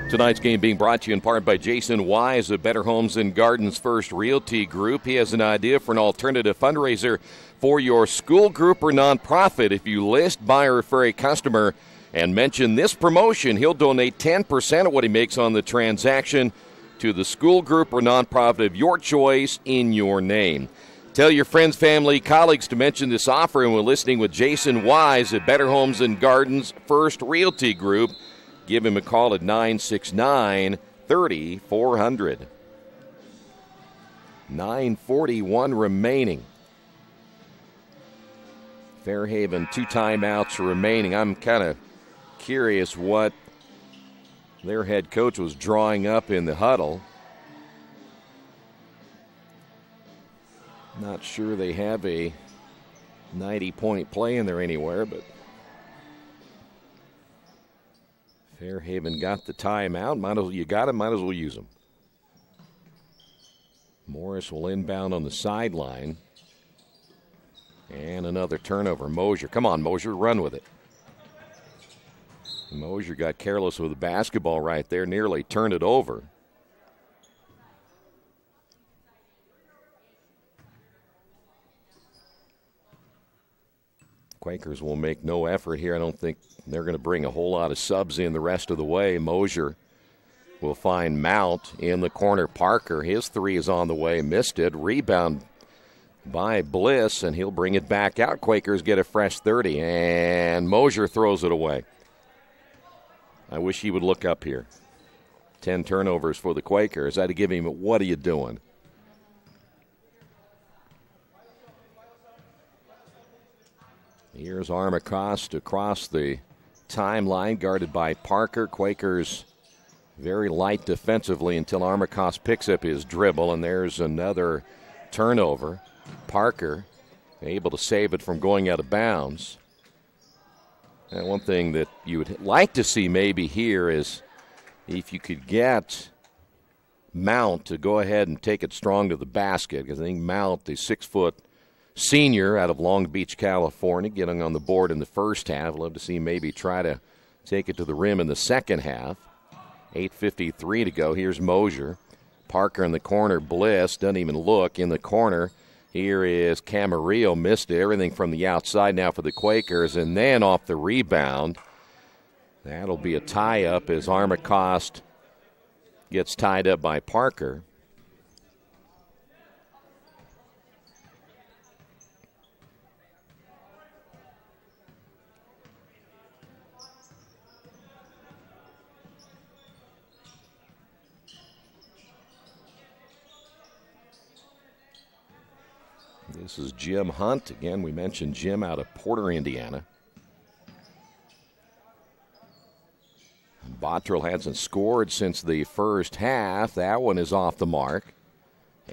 Speaker 1: Tonight's game being brought to you in part by Jason Wise of Better Homes and Gardens First Realty Group. He has an idea for an alternative fundraiser for your school group or nonprofit. If you list, buy, or refer a customer and mention this promotion, he'll donate 10% of what he makes on the transaction to the school group or nonprofit of your choice in your name. Tell your friends, family, colleagues to mention this offer, and we're listening with Jason Wise at Better Homes and Gardens First Realty Group. Give him a call at 969-3400. 9:41 remaining. Fairhaven, 2 timeouts remaining. I'm kind of curious what their head coach was drawing up in the huddle. Not sure they have a 90-point play in there anywhere, but Fairhaven got the timeout. Might as well use them. Morris will inbound on the sideline. And another turnover. Mosier. Come on, Mosier, run with it. Mosier got careless with the basketball right there, nearly turned it over. Quakers will make no effort here. I don't think they're going to bring a whole lot of subs in the rest of the way. Mosier will find Mount in the corner. Parker, his three is on the way, missed it. Rebound by Bliss, and he'll bring it back out. Quakers get a fresh 30, and Mosier throws it away. I wish he would look up here. 10 turnovers for the Quakers. I had to give him, what are you doing? Here's Armacost across the timeline, guarded by Parker. Quakers very light defensively until Armacost picks up his dribble, and there's another turnover. Parker able to save it from going out of bounds. And one thing that you would like to see maybe here is if you could get Mount to go ahead and take it strong to the basket, because I think Mount, the 6-foot senior out of Long Beach, California, getting on the board in the first half. Love to see him maybe try to take it to the rim in the second half. 8:53 to go. Here's Mosier. Parker in the corner. Bliss doesn't even look in the corner. Here is Camarillo. Missed it. Everything from the outside now for the Quakers. And then off the rebound, that'll be a tie-up as Armacost gets tied up by Parker. This is Jim Hunt. Again, we mentioned Jim out of Porter, Indiana. Bottrell hasn't scored since the first half. That one is off the mark.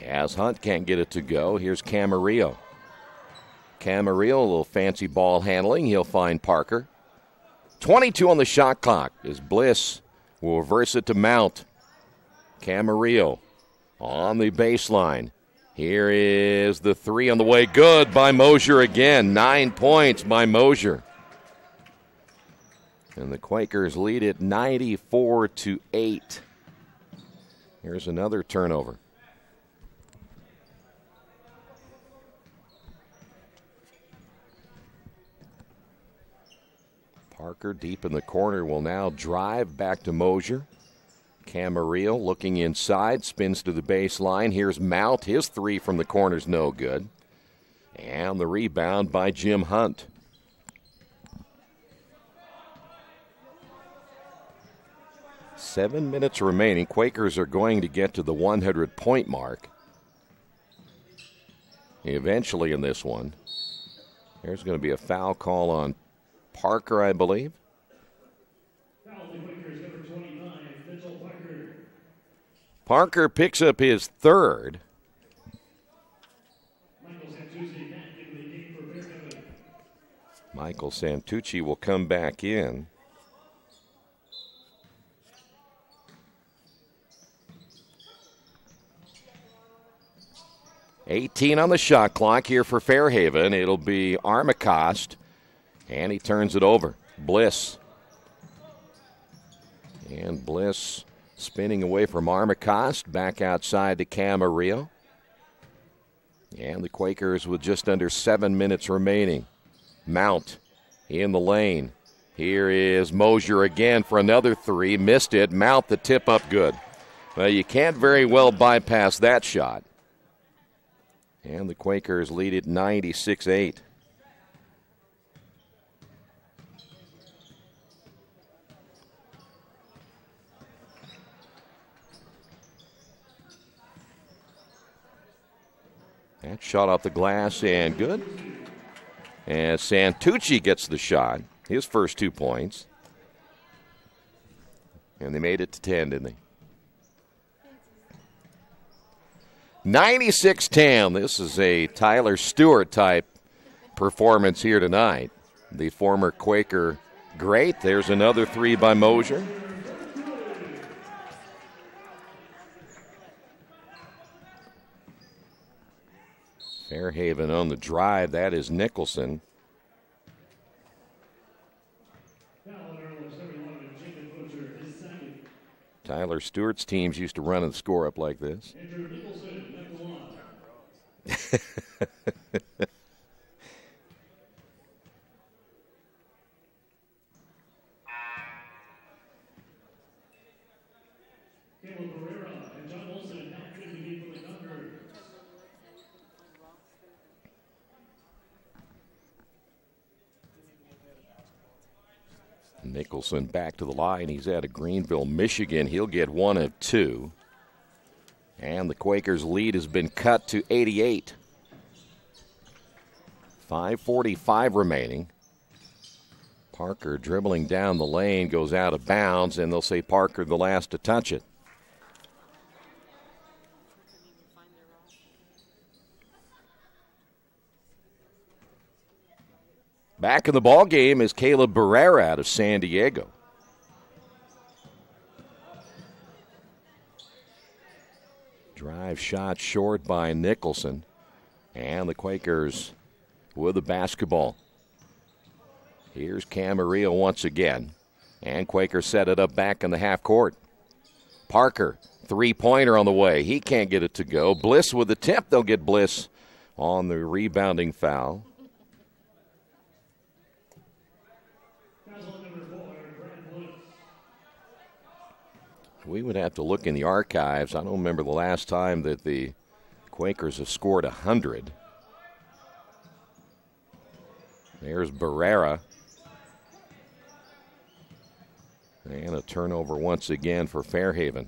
Speaker 1: As Hunt can't get it to go, here's Camarillo. Camarillo, a little fancy ball handling. He'll find Parker. 22 on the shot clock as Bliss will reverse it to Mount. Camarillo on the baseline. Here is the three on the way. Good by Mosier again. 9 points by Mosier. And the Quakers lead it 94-8. Here's another turnover. Parker deep in the corner will now drive back to Mosier. Camarillo looking inside, spins to the baseline. Here's Mount. His three from the corner's no good. And the rebound by Jim Hunt. Seven minutes remaining. Quakers are going to get to the 100-point mark eventually in this one. There's going to be a foul call on Parker, I believe. Parker picks up his third. Michael Santucci will come back in. $18 on the shot clock here for Fairhaven. It'll be Armacost, and he turns it over. Bliss. And Bliss spinning away from Armacost, back outside to Camarillo. And the Quakers with just under 7 minutes remaining. Mount in the lane. Here is Mosier again for another three. Missed it. Mount the tip up good. Well, you can't very well bypass that shot. And the Quakers lead it 96-8. That shot off the glass and good. And Santucci gets the shot, his first 2 points. And they made it to 10, didn't they? 96-10. This is a Tyler Stewart type performance here tonight. The former Quaker great. There's another three by Mosier. Fairhaven on the drive. That is Nicholson. Tyler Stewart's teams used to run and score up like this. Nicholson back to the line. He's out of Greenville, Michigan. He'll get one of two. And the Quakers' lead has been cut to 88. 5:45 remaining. Parker dribbling down the lane, goes out of bounds, and they'll say Parker the last to touch it. Back in the ball game is Caleb Barrera out of San Diego. Drive shot short by Nicholson. And the Quakers with the basketball. Here's Camarillo once again. And Quakers set it up back in the half court. Parker, three-pointer on the way. He can't get it to go. Bliss with the tip. They'll get Bliss on the rebounding foul. We would have to look in the archives. I don't remember the last time that the Quakers have scored 100. There's Barrera. And a turnover once again for Fairhaven.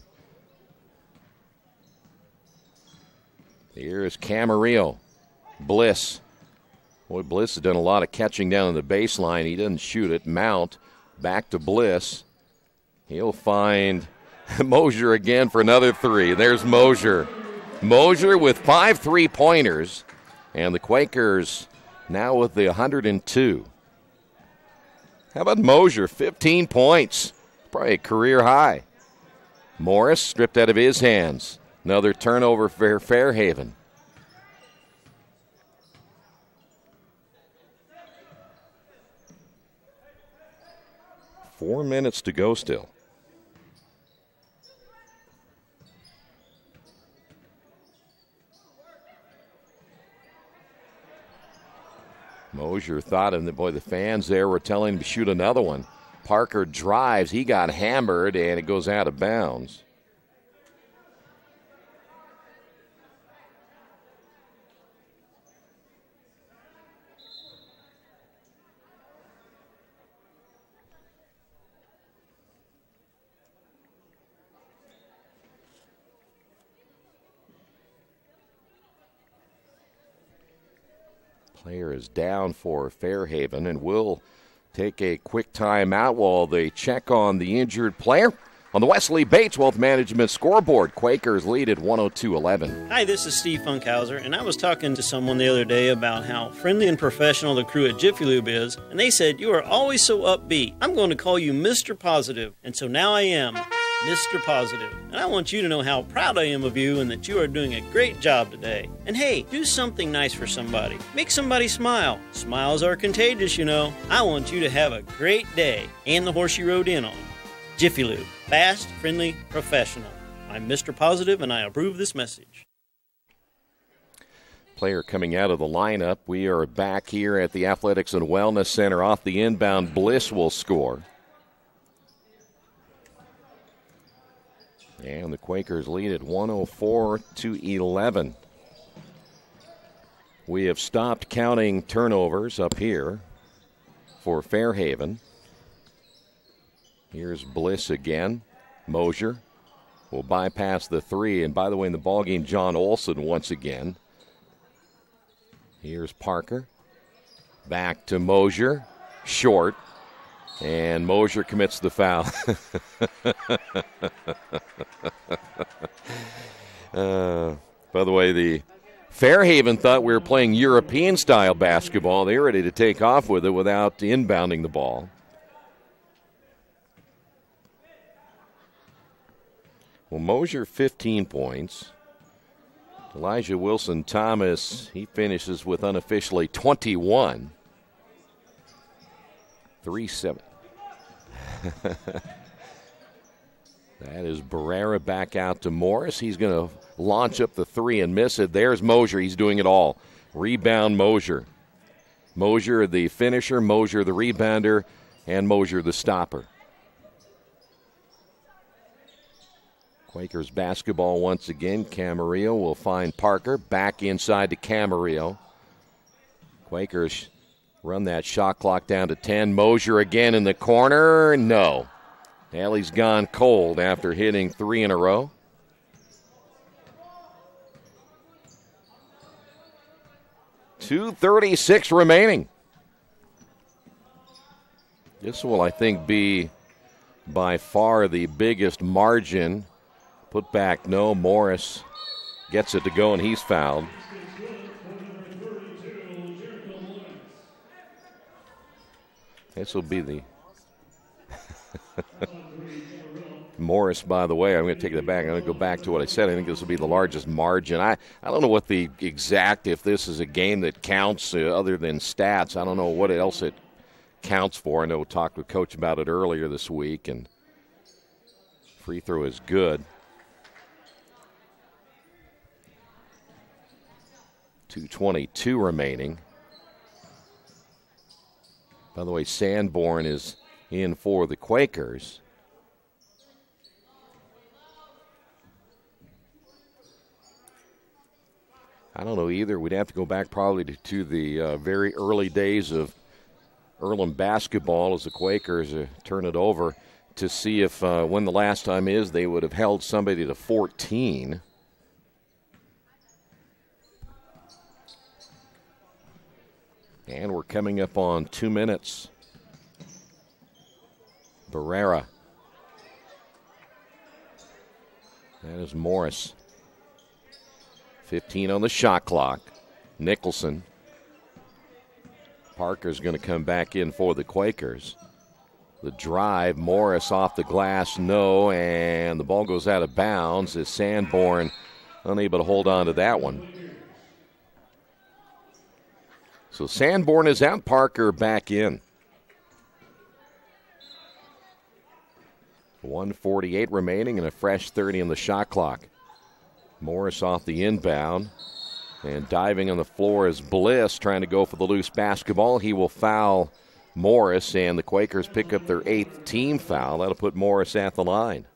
Speaker 1: Here's Camarillo. Bliss. Boy, Bliss has done a lot of catching down on the baseline. He doesn't shoot it. Mount back to Bliss. He'll find Mosier again for another three. There's Mosier. Mosier with 5 3-pointers. And the Quakers now with the 102. How about Mosier? 15 points. Probably a career high. Morris stripped out of his hands. Another turnover for Fairhaven. Four minutes to go still. Mosier thought, and the fans there were telling him to shoot another one. Parker drives. He got hammered, and it goes out of bounds. Player is down for Fairhaven, and we'll take a quick timeout while they check on the injured player. On the Wesley Bates Wealth Management scoreboard, Quakers lead at 102-11.
Speaker 12: Hi, this is Steve Funkhauser, and I was talking to someone the other day about how friendly and professional the crew at Jiffy Lube is, and they said, "You are always so upbeat. I'm going to call you Mr. Positive." And so now I am Mr. Positive. And I want you to know how proud I am of you and that you are doing a great job today. And hey, do something nice for somebody. Make somebody smile. Smiles are contagious, you know. I want you to have a great day and the horse you rode in on. Jiffy Lube. Fast, friendly, professional. I'm Mr. Positive, and I approve this message.
Speaker 1: Player coming out of the lineup. We are back here at the Athletics and Wellness Center. Off the inbound, Bliss will score. And the Quakers lead at 104-11. We have stopped counting turnovers up here for Fairhaven. Here's Bliss again. Mosier will bypass the three. And by the way, in the ballgame, John Olson once again. Here's Parker. Back to Mosier. Short. And Mosier commits the foul. By the way, the Fairhaven thought we were playing European-style basketball. They're ready to take off with it without inbounding the ball. Well, Mosier, 15 points. Elijah Wilson-Thomas, he finishes with unofficially 21. 3-7. That is Barrera back out to Morris. He's going to launch up the three and miss it. There's Mosier. He's doing it all. Rebound Mosier. Mosier the finisher, Mosier the rebounder, and Mosier the stopper. Quakers basketball once again. Camarillo will find Parker. Back inside to Camarillo. Quakers run that shot clock down to 10. Mosier again in the corner. No. Alley's gone cold after hitting 3 in a row. .236 remaining. This will, I think, be by far the biggest margin. Put back, no. Morris gets it to go, and he's fouled. This will be the Morris, by the way, I'm going to take that back. I'm going to go back to what I said. I think this will be the largest margin. I don't know what the exact, if this is a game that counts other than stats. I don't know what else it counts for. I know we talked with Coach about it earlier this week, and free throw is good. 2:22 remaining. By the way, Sanborn is in for the Quakers. I don't know either. We'd have to go back probably to the very early days of Earlham basketball as the Quakers turn it over to see if when the last time is they would have held somebody to 14. And we're coming up on 2 minutes. Barrera. That is Morris. 15 on the shot clock. Nicholson. Parker's going to come back in for the Quakers. The drive, Morris off the glass, no, and the ball goes out of bounds as Sanborn unable to hold on to that one. So Sanborn is out, Parker back in. 1:48 remaining and a fresh 30 on the shot clock. Morris off the inbound. And diving on the floor is Bliss trying to go for the loose basketball. He will foul Morris, and the Quakers pick up their 8th team foul. That'll put Morris at the line.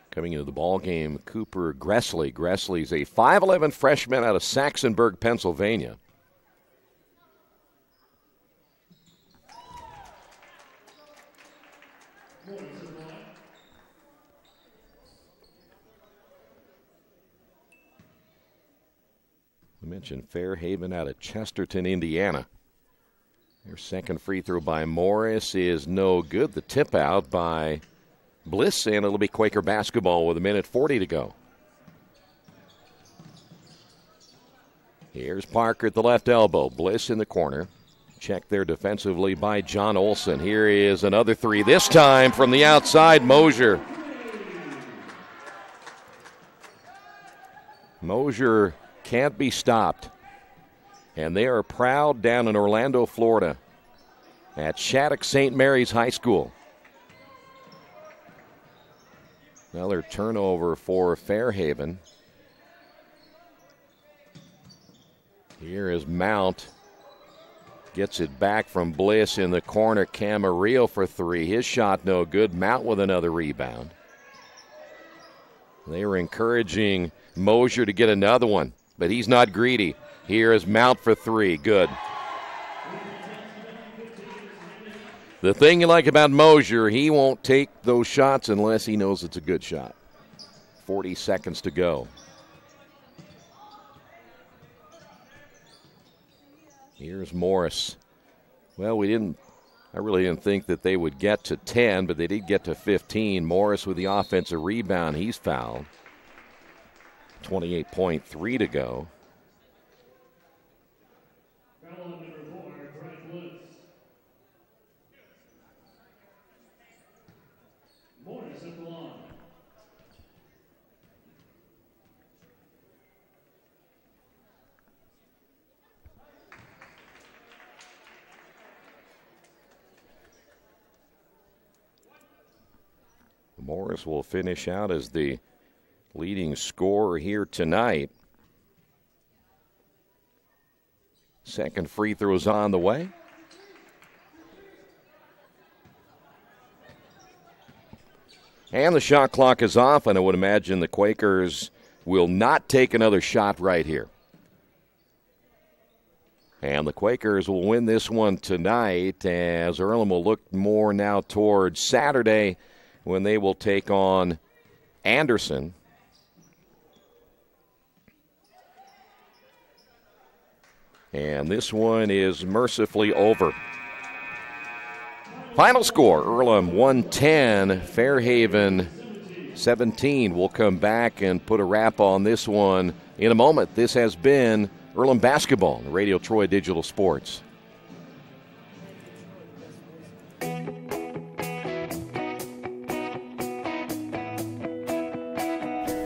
Speaker 1: Coming into the ball game, Cooper Gressley. Gressley's a 5'11 freshman out of Saxonburg, Pennsylvania. We mentioned Fairhaven out of Chesterton, Indiana. Their second free throw by Morris is no good. The tip out by Bliss, and it'll be Quaker basketball with 1:40 to go. Here's Parker at the left elbow. Bliss in the corner. Checked there defensively by John Olson. Here is another three, this time from the outside, Mosier. Mosier can't be stopped. And they are proud down in Orlando, Florida at Shattuck St. Mary's High School. Another turnover for Fairhaven. Here is Mount. Gets it back from Bliss in the corner. Camarillo for three. His shot no good. Mount with another rebound. They were encouraging Mosier to get another one, but he's not greedy. Here is Mount for three. Good. The thing you like about Mosier, he won't take those shots unless he knows it's a good shot. 40 seconds to go. Here's Morris. Well, I really didn't think that they would get to 10, but they did get to 15. Morris with the offensive rebound. He's fouled. 28.3 to go. Morris will finish out as the leading scorer here tonight. Second free throw is on the way. And the shot clock is off, and I would imagine the Quakers will not take another shot right here. And the Quakers will win this one tonight, as Earlham will look more now towards Saturday when they will take on Anderson. And this one is mercifully over. Final score, Earlham 110, Fairhaven 17. We'll come back and put a wrap on this one in a moment. This has been Earlham Basketball on Radio Troy Digital Sports.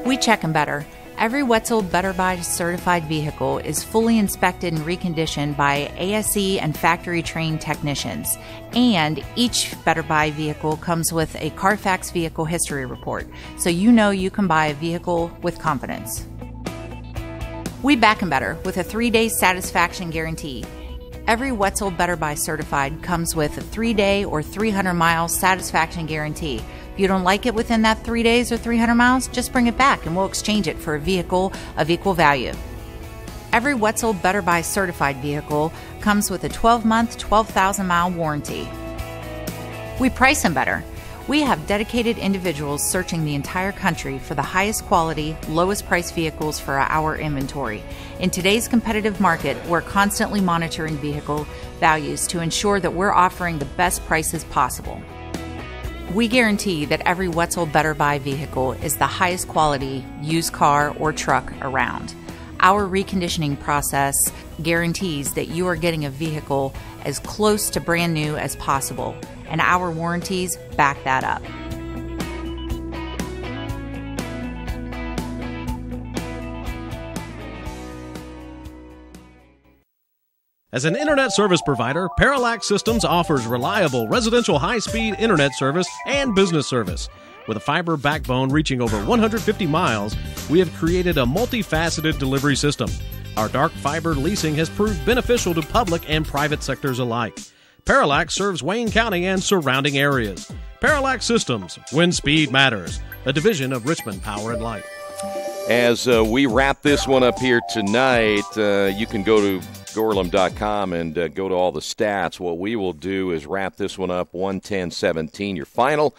Speaker 5: We check them better. Every Wetzel Better Buy certified vehicle is fully inspected and reconditioned by ASE and factory-trained technicians. And each Better Buy vehicle comes with a Carfax vehicle history report, so you know you can buy a vehicle with confidence. We back them better with a 3-day satisfaction guarantee. Every Wetzel Better Buy certified comes with a 3-day or 300-mile satisfaction guarantee. If you don't like it within that 3 days or 300 miles, just bring it back and we'll exchange it for a vehicle of equal value. Every Wetzel Better Buy certified vehicle comes with a 12-month, 12,000-mile warranty. We price them better. We have dedicated individuals searching the entire country for the highest quality, lowest price vehicles for our inventory. In today's competitive market, we're constantly monitoring vehicle values to ensure that we're offering the best prices possible. We guarantee that every Wetzel Better Buy vehicle is the highest quality used car or truck around. Our reconditioning process guarantees that you are getting a vehicle as close to brand new as possible, and our warranties back that up.
Speaker 6: As an internet service provider, Parallax Systems offers reliable residential high-speed internet service and business service. With a fiber backbone reaching over 150 miles, we have created a multifaceted delivery system. Our dark fiber leasing has proved beneficial to public and private sectors alike. Parallax serves Wayne County and surrounding areas. Parallax Systems, when speed matters, a division of Richmond Power and Light.
Speaker 1: As we wrap this one up here tonight, you can go to Earlham.com and go to all the stats. What we will do is wrap this one up 110-17, your final.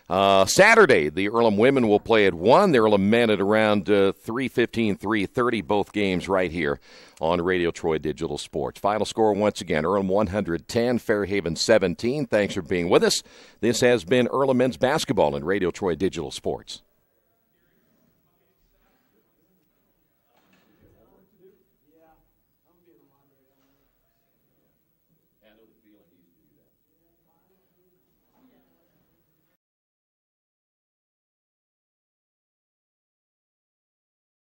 Speaker 1: Saturday, the Earlham women will play at 1. The Earlham men at around 3:15, 3:30, both games right here on Radio Troy Digital Sports. Final score once again, Earlham 110, Fairhaven 17. Thanks for being with us. This has been Earlham men's basketball in Radio Troy Digital Sports. I know the feeling he's